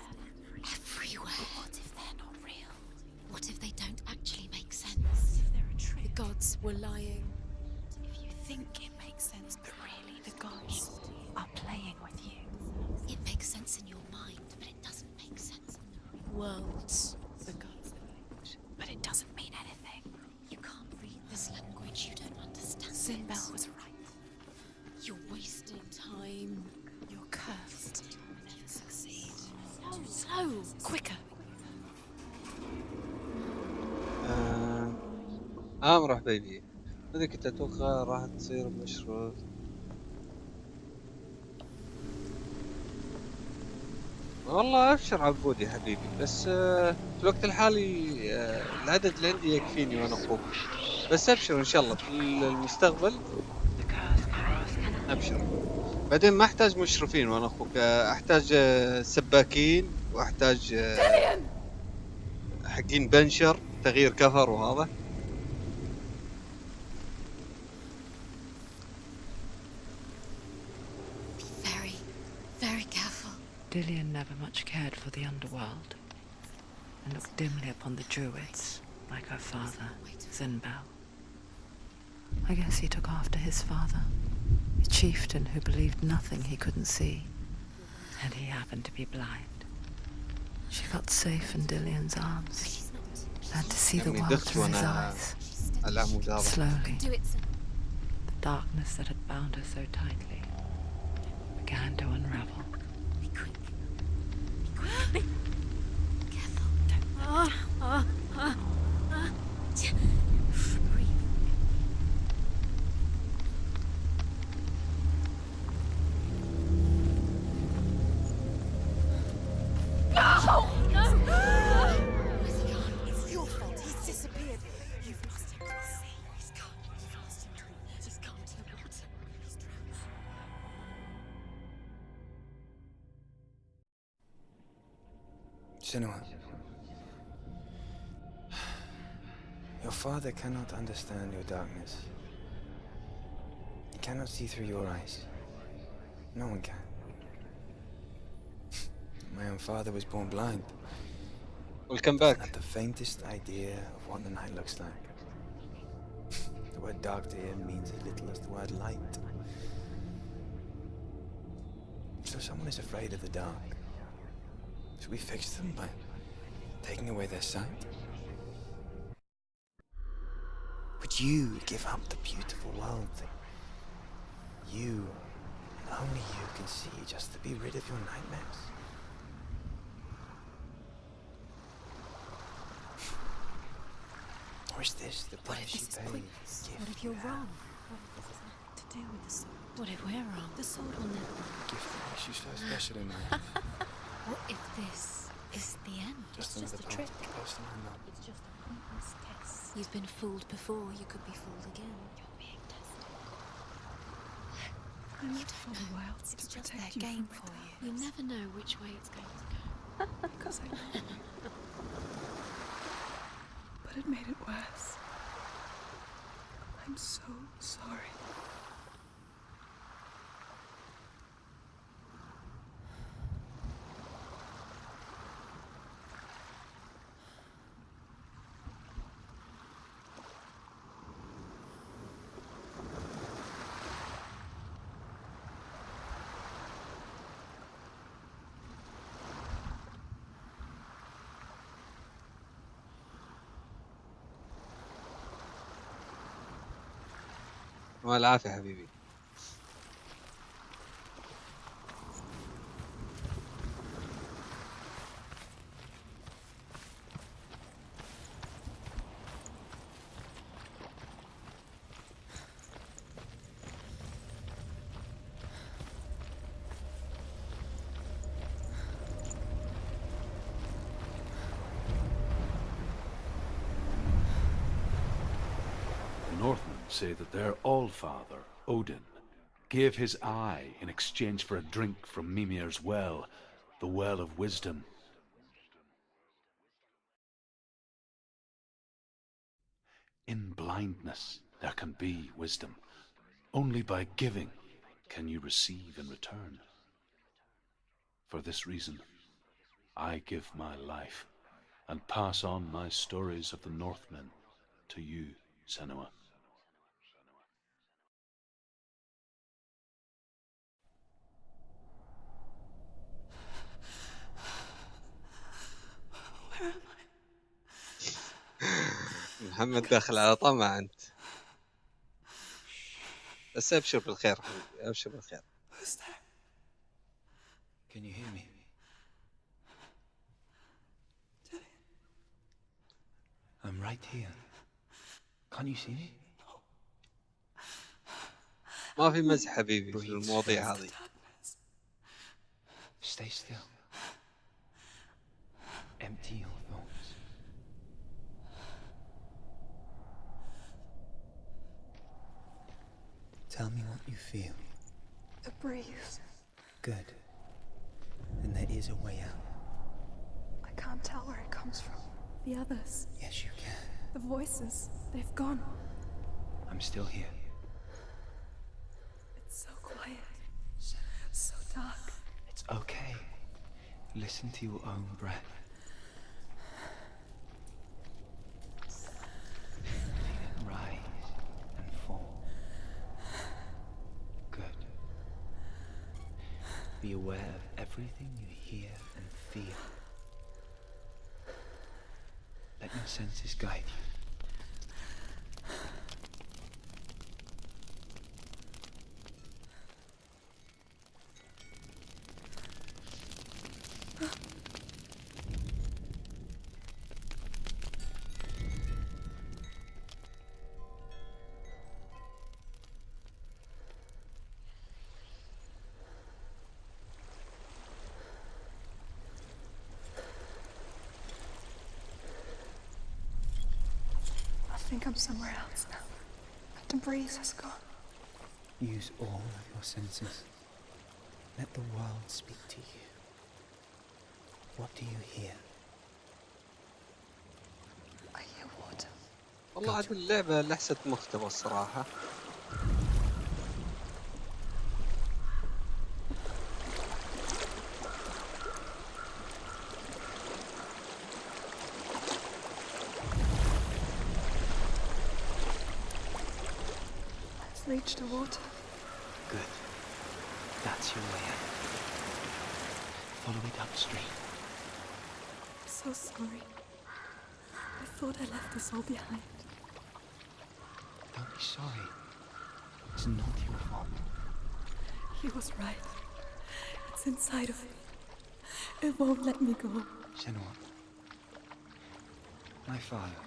Everywhere? What if they're not real? What if they don't actually make sense? If they're a trick? The gods were lying. If you think it makes sense, but really the gods are playing with you. It makes sense in your mind, but it doesn't make sense in the real world. The gods fight, but it doesn't mean anything. You can't read this language, you don't understand. Sinbel was right. You're wasting time. You're cursed. You'll never succeed. Slow, quicker. راح بيبي. هذه كنت اتوقع راح تصير مشروع. والله ابشر عبود يا حبيبي، بس في الوقت الحالي العدد اللي عندي يكفيني وانا اخوك، بس ابشر ان شاء الله في المستقبل ابشر. بعدين ما احتاج مشرفين وانا اخوك، احتاج سباكين، واحتاج حقين بنشر تغيير كفر وهذا. Very careful. Dillion never much cared for the underworld, and looked dimly upon the druids, like her father, Sinbel. I guess he took after his father, a chieftain who believed nothing he couldn't see, and he happened to be blind. She felt safe in Dillion's arms, learned to see the world through his eyes. Slowly, the darkness that had bound her so tightly began to unravel. Be quick. Be careful. Breathe. No! Where's he gone? It's your fault. He's disappeared. You've lost him to the sea. He's gone. You've lost him to the... He's gone to the water. He's drowned. Senua, your father cannot understand your darkness. He cannot see through your eyes. No one can. My own father was born blind. Welcome back. Not the faintest idea of what the night looks like. The word dark to him means as little as the word light. So someone is afraid of the dark. Should we fix them by taking away their sight? Would you give up the beautiful world that you, and only you, can see just to be rid of your nightmares? Or is this the price you pay? What if you're wrong? What if this has nothing to do with the sword? What if we're wrong? The sword will never... The gift that makes you so special in my life. What if this is the end? Just It's just another a trick. person I know. It's just a pointless test. You've been fooled before. You could be fooled again. You're being tested. I lived for a while It's to just their protect you game from for my you. You never know which way it's going to go. because I love you. But it made it worse. I'm so sorry. والعافية حبيبي. Northmen say that their all-father, Odin, gave his eye in exchange for a drink from Mimir's well, the well of wisdom. In blindness there can be wisdom. Only by giving can you receive in return. For this reason, I give my life and pass on my stories of the Northmen to you, Senua. Where am I? محمد داخل على طمع أنت. بس أبشر بالخير حبيبي، أبشر بالخير. Who's there? Can you hear me? I'm right here. Can you see me? ما في مزح حبيبي في المواضيع هذه. Stay still. Empty your thoughts. Tell me what you feel. The breeze. Good. And there is a way out. I can't tell where it comes from. The others. Yes, you can. The voices. They've gone. I'm still here. It's so quiet. So dark. It's okay. Listen to your own breath. Feel it rise and fall. Good. Be aware of everything you hear and feel. Let your senses guide you. I think I'm somewhere else now. The breeze has gone. Use all of your senses. Let the world speak to you. What do you hear? I hear water. والله عاد اللعبة لحسة مختبر الصراحة. Reach the water. Good. That's your way out. Follow it upstream. I'm so sorry. I thought I left us all behind. Don't be sorry. It's not your fault. He was right. It's inside of me. It won't let me go. Senua. My father.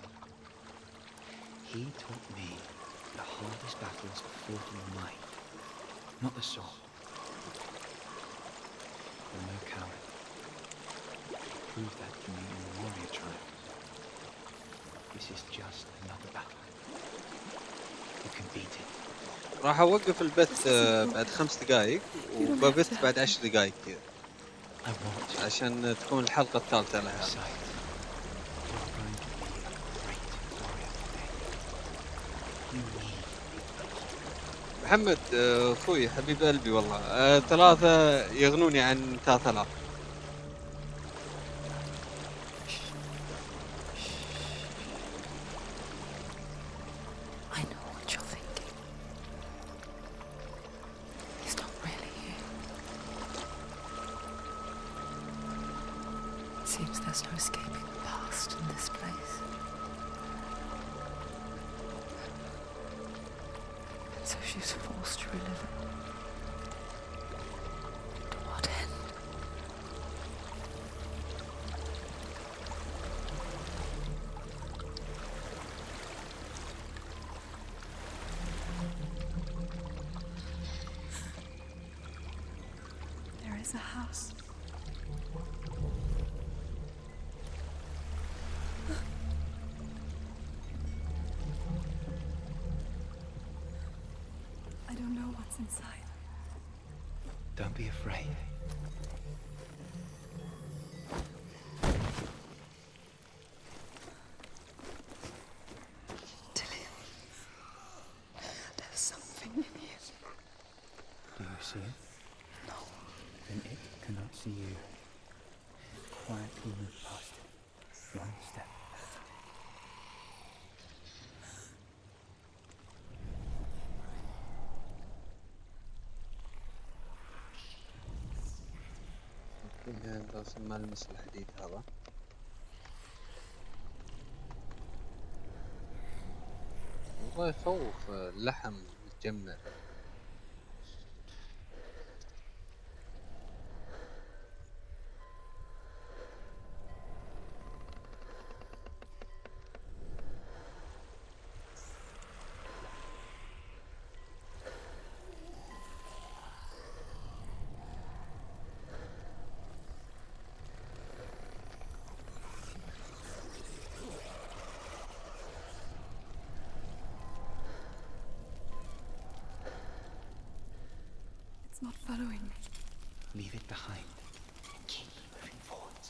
He taught me the hardest battles are fought in the mind, not the sword. You're no coward. Prove that to me in the warrior tribe. This is just another battle. You can beat it. راح أوقف البث بعد 5 دقائق وببث بعد 10 دقائق كذا عشان تكون الحلقة الثالثة لها. محمد اخوي حبيب قلبي والله 3 يغنوني عن تاثلا. I know what you're thinking. He's not really here. It seems there's no escaping the past in this place. So she's forced to relive it. To what end? There is a house. I don't know what's inside. Don't be afraid. Tilly, there's something in here. Do you see it? No. then it cannot see you. Quietly move past it, one step at a time. لازم ما المس الحديد هذا. والله يخوف اللحم يتجمر. It's not following me. Leave it behind. Keep moving forwards.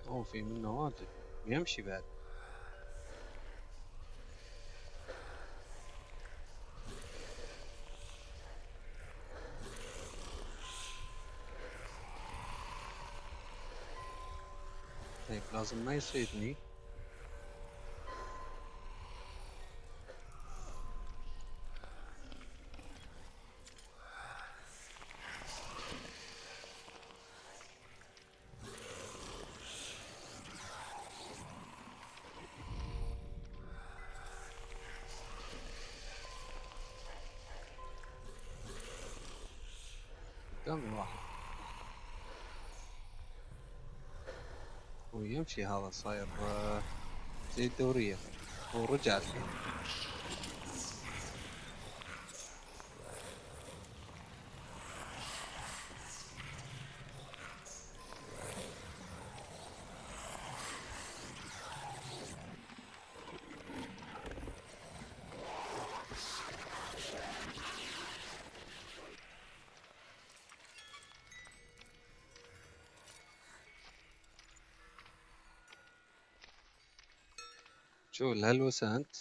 هو في منه واجد يمشي بعد. طيب لازم ما يصيدني. قدامي واحد. هو يمشي هذا صاير زي الدورية. هو رجع الحين. شو الهلوسة أنت؟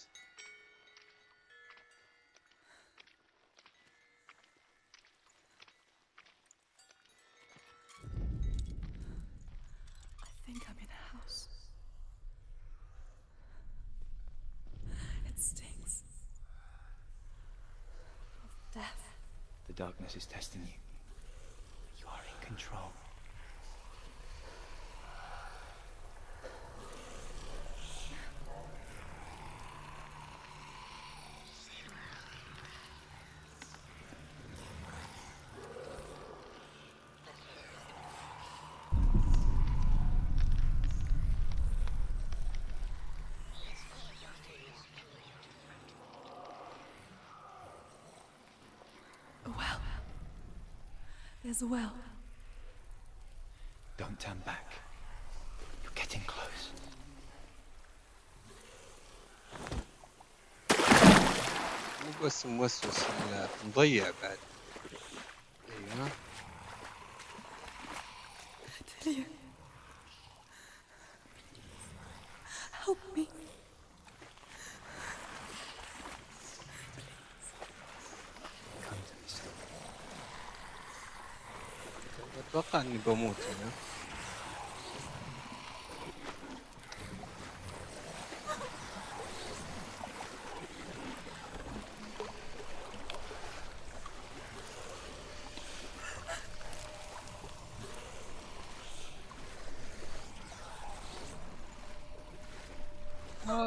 I think I'm in a house. It stinks of death. The darkness is testing you. You are in control. A well. There's a well. Don't turn back. You're getting close. مو بس موسوس إلا مضيع بعد. أيوه. Delia. Help me. Come to me, son. أتوقع إني بموت هنا.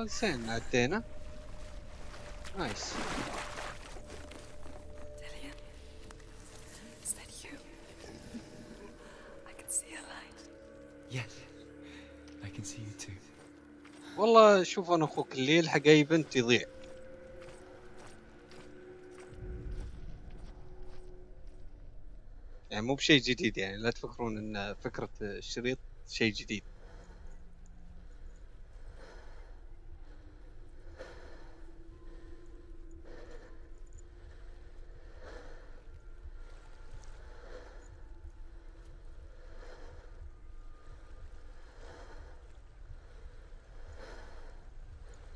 زين عدينا. نايس. Delia. Is that you? I can see a light. Yes, I can see you too. والله شوف أنا أخوك اللي يلحق أي بنت يضيع. يعني مو بشيء جديد، يعني لا تفكرون إن فكرة الشريط شيء جديد.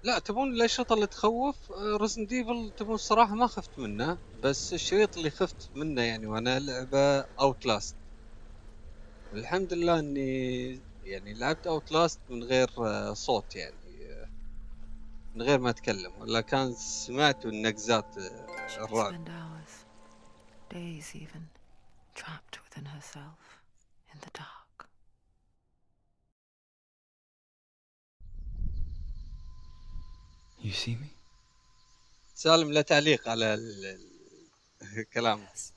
لا تبون الاشرطه اللي تخوف. ريزنت ايفل تبون الصراحه ما خفت منه، بس الشريط اللي خفت منه يعني وانا لعبه اوتلاست. الحمد لله اني يعني لعبت اوتلاست من غير صوت، يعني من غير ما اتكلم، ولا كان سمعت النقزات She could الرعب. spend hours, days even, trapped within herself, in the dark. You see me? سالم لا تعليق على الكلام. Yes.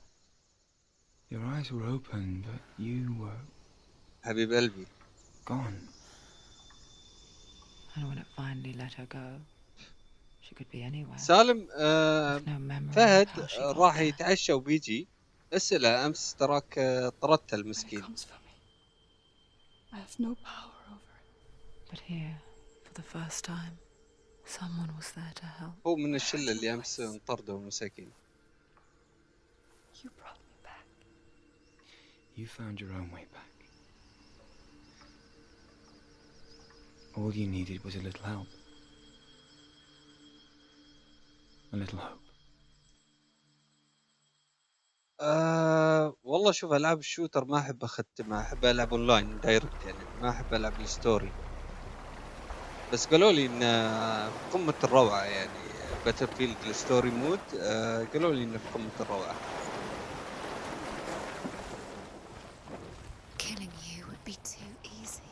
Your eyes were open, but you were حبيب قلبي. gone. And when it finally let her go, she could be anywhere. سالم With no memory of فهد how she got راح there. يتعشى وبيجي. اسئله امس تراك طردت When it المسكين. comes for me, I have no power over it. But here, for the first time, someone was there to help. هو من الشله اللي امس انطردوا المساكين. You brought me back. You found your own way back. All you needed was a little help. A little hope. والله شوف العاب الشوتر ما احب اختمها، احب العب اونلاين دايركت، يعني ما احب العب الستوري. بس قالوا لي ان في قمه الروعه، يعني باتل فيلد الستوري مود قالوا لي انه في قمه الروعه. Killing you would be too easy.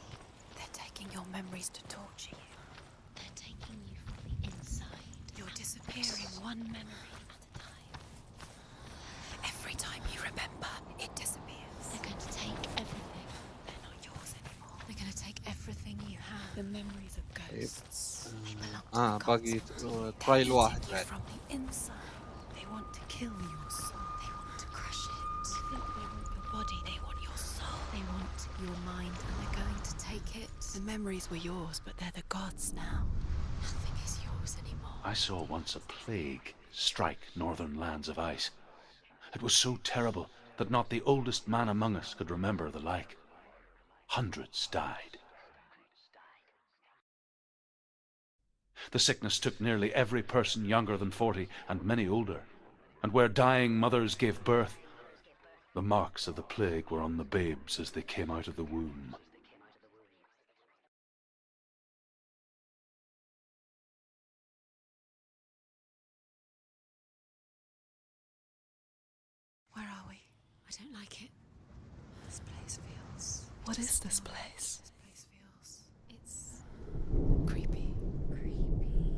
They're taking your memories to torture you. They're taking you from the inside. You're disappearing one memory at a time. Every time you remember, it disappears. They're going to take everything. They're not yours anymore. They're going to take everything you have. The memories of ghosts. They belong to the باقي gods. ترايل واحد Take you بعد. from the inside. They want to kill your soul. They want to crush it. I think they want your body. They want your soul. They want your mind and they're going to take it. The memories were yours, but they're the gods now. Nothing is yours anymore. I saw once a plague strike northern lands of ice. It was so terrible that not the oldest man among us could remember the like. Hundreds died. The sickness took nearly every person younger than 40 and many older. And where dying mothers gave birth, the marks of the plague were on the babes as they came out of the womb. Where are we? I don't like it. This place feels... What is this place? This place feels... It's creepy. creepy.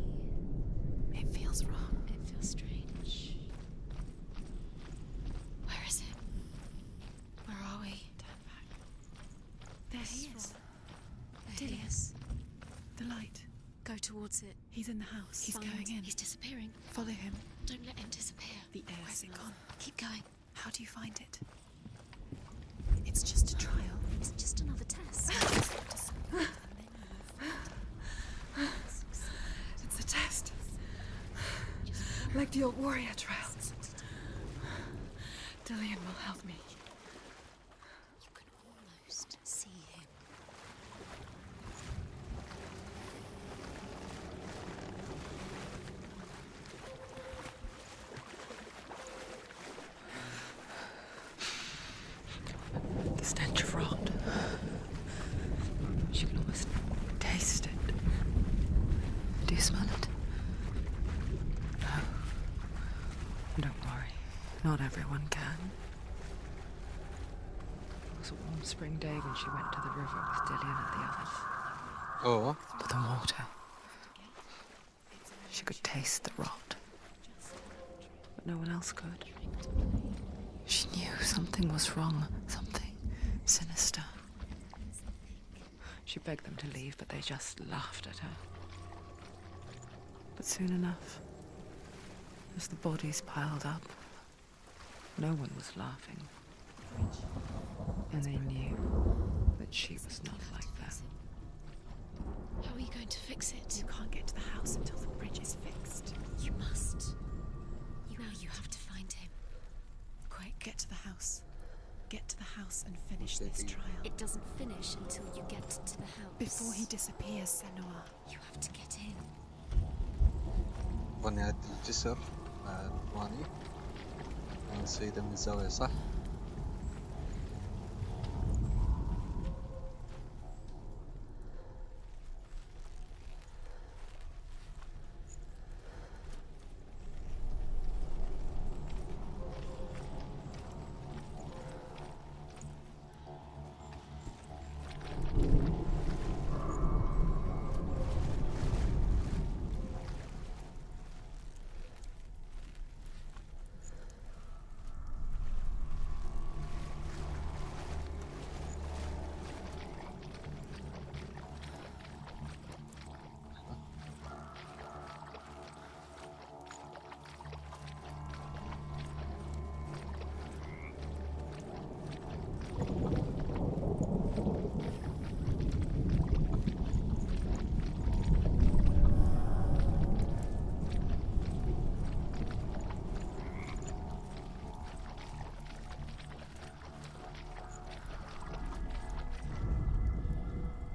It feels wrong. It feels strange. Where is it? Where are we? Turn back. There he is. There he is. The light. Go towards it. He's in the house. He's Find- going in. He's disappearing. Follow him. Don't let him disappear. The air's Where's it gone. Keep going. How do you find it? It's just a trial. It's just another test. It's a test. Like the old warrior trials. Dillian will help me. You can almost see him. The stench of rot. She can almost taste it. Do you smell it? No. Don't worry. Not everyone can. It was a warm spring day when she went to the river with Dillian and the others. اوه For the water. She could taste the rot. But no one else could. She knew something was wrong. Something sinister. She begged them to leave, but they just laughed at her. But soon enough, as the bodies piled up, no one was laughing. And they knew that she was not like them. How are you going to fix it? You can't get to the house until the bridge is fixed. You must. Now you have to find him. Quick, get to the house. Get to the house and finish this trial. It doesn't finish until you get to the house. Before he disappears, Senua. You have to get in. ابغى اعدل الجسر ثواني نصيده من الزاوية صح.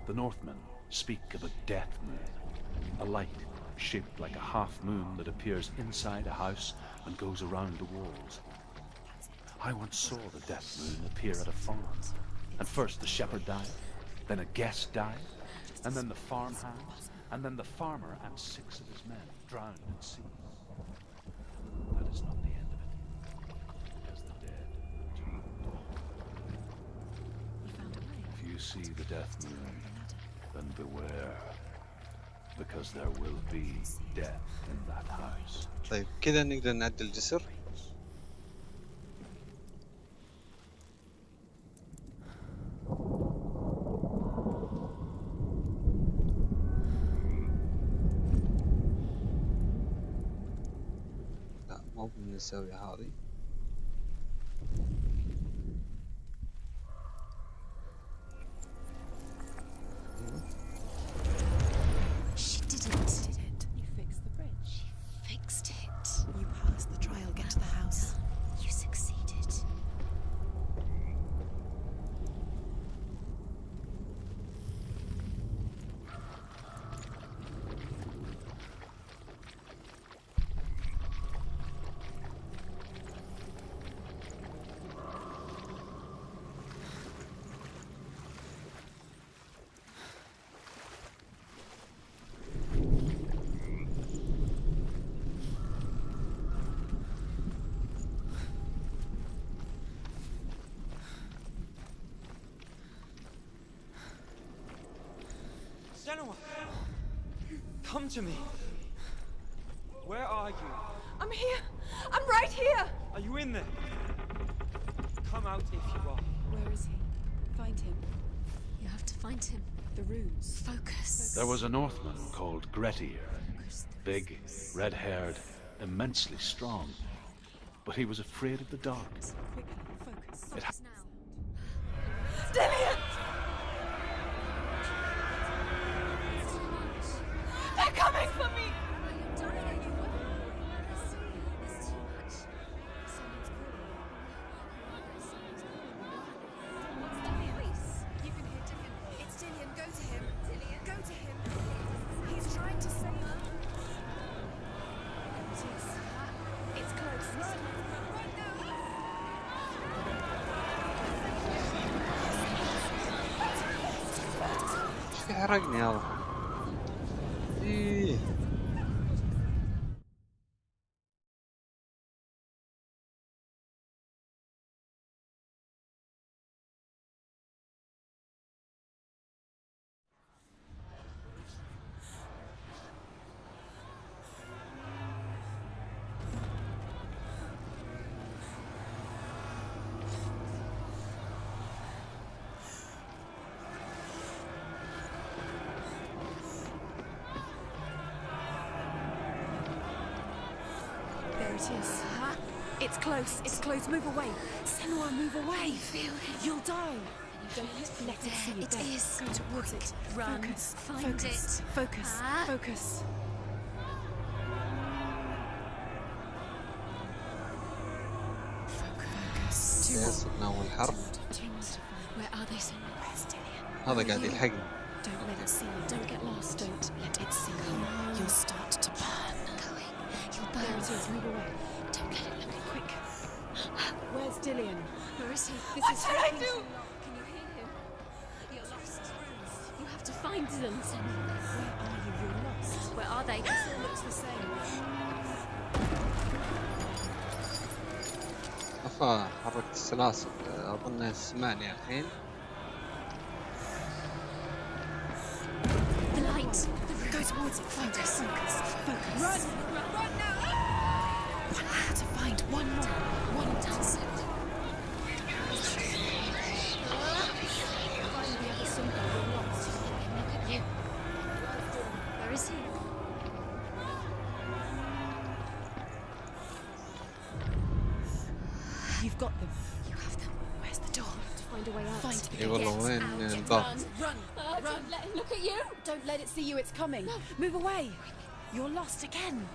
The Northmen speak of a death moon, a light shaped like a half moon that appears inside a house and goes around the walls. I once saw the death moon appear at a farm, and first the shepherd died, then a guest died, and then the farmhand, and then the farmer and 6 of his men drowned at sea. That is not the end of it, as the dead do not. If you see the death moon, then beware, because there will be death in that house. طيب كذا نقدر نعدل الجسر. لا مو من الزاوية هذه. She did it. You fixed the bridge. She fixed it. You passed the trial, get to the house. You succeeded. Senua! Come to me! Where are you? I'm here. I'm right here. Are you in there? Come out if you are. Where is he? Find him. You have to find him. The runes. Focus. There was a Northman called Grettir, big, red-haired, immensely strong, but he was afraid of the dark. Quickly, focus. Focus now. Dillian! They're coming for me. You can hear Dillian. It's Dillian. Go to him. Dillian, go to him. He's trying to save her. It's close. Run! Run now! يحرقني هذا. إيه. There it is. It's close. It's close. Move away. Senua, move away. Feel it. You'll die. Don't let it see you. It There. is. Go towards it. Run. Focus. Find Focus. it. Focus. Focus. Focus. صرنا أول حرف. Where are they, Senua? Where's Dillian? هذا قاعد يلحقني. Don't let it see you. Don't get lost. Don't let it see you. You'll start to burn. Going. There it is. Move away. Don't let it look at quick. Where's Dillian? Where is he? What should I do? Can you hear him? You're lost. You have to find them. Where are you? You're lost. Where are they? This all looks the same. افا حركت السلاسل اظنها سمعني الحين. The light. Go towards it. Find us. Focus. Run! Run now! One more to find. One more. One does it. Find the other symbol. You're lost. Look at you. Where is he? You've got them. You have them. Where's the door? To find a way out. Find the اي والله وين الباب؟ Run! Don't let him look at you! Don't let it see you, it's coming. No. Move away! You're lost again.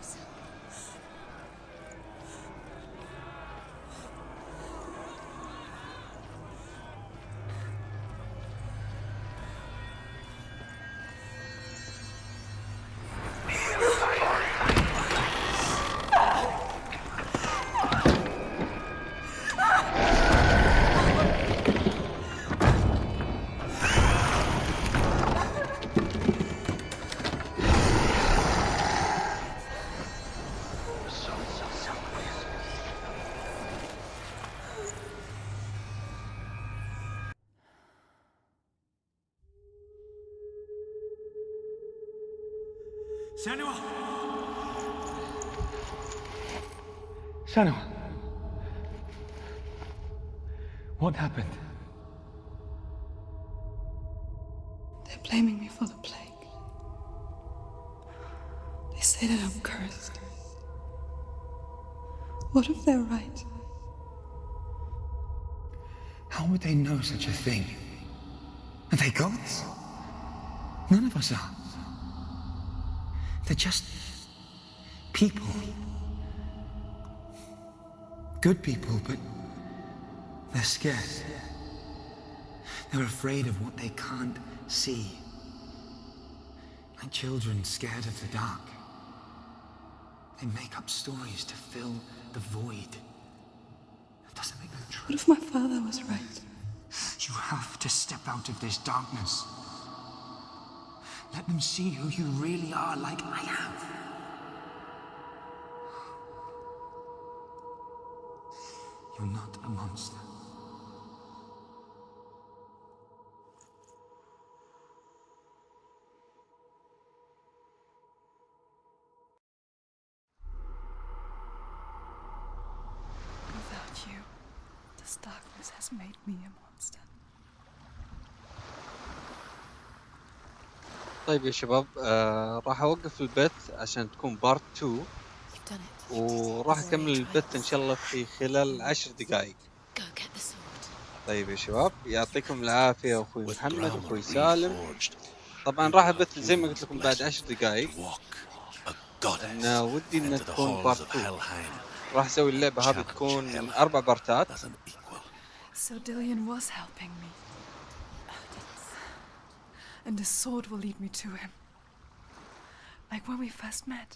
Senua! Senua! What happened? They're blaming me for the plague. They say that I'm cursed. What if they're right? How would they know such a thing? Are they gods? None of us are. They're just people. Good people, but they're scared. They're afraid of what they can't see. Like children scared of the dark. They make up stories to fill the void. That doesn't make them true. What if my father was right? You have to step out of this darkness. Let them see who you really are, like I am. You're not a monster. Without you, this darkness has made me a monster. طيب يا شباب راح اوقف البث عشان تكون بارت 2 وراح اكمل البث ان شاء الله في خلال 10 دقائق. طيب يا شباب يعطيكم العافية اخوي محمد اخوي سالم. طبعا راح ابث زي ما قلت لكم بعد 10 دقائق ان ودي ان تكون بارت 2. راح اسوي اللعبة هذه تكون 4 بارتات. So Dillian was helping me. And the sword will lead me to him. Like when we first met.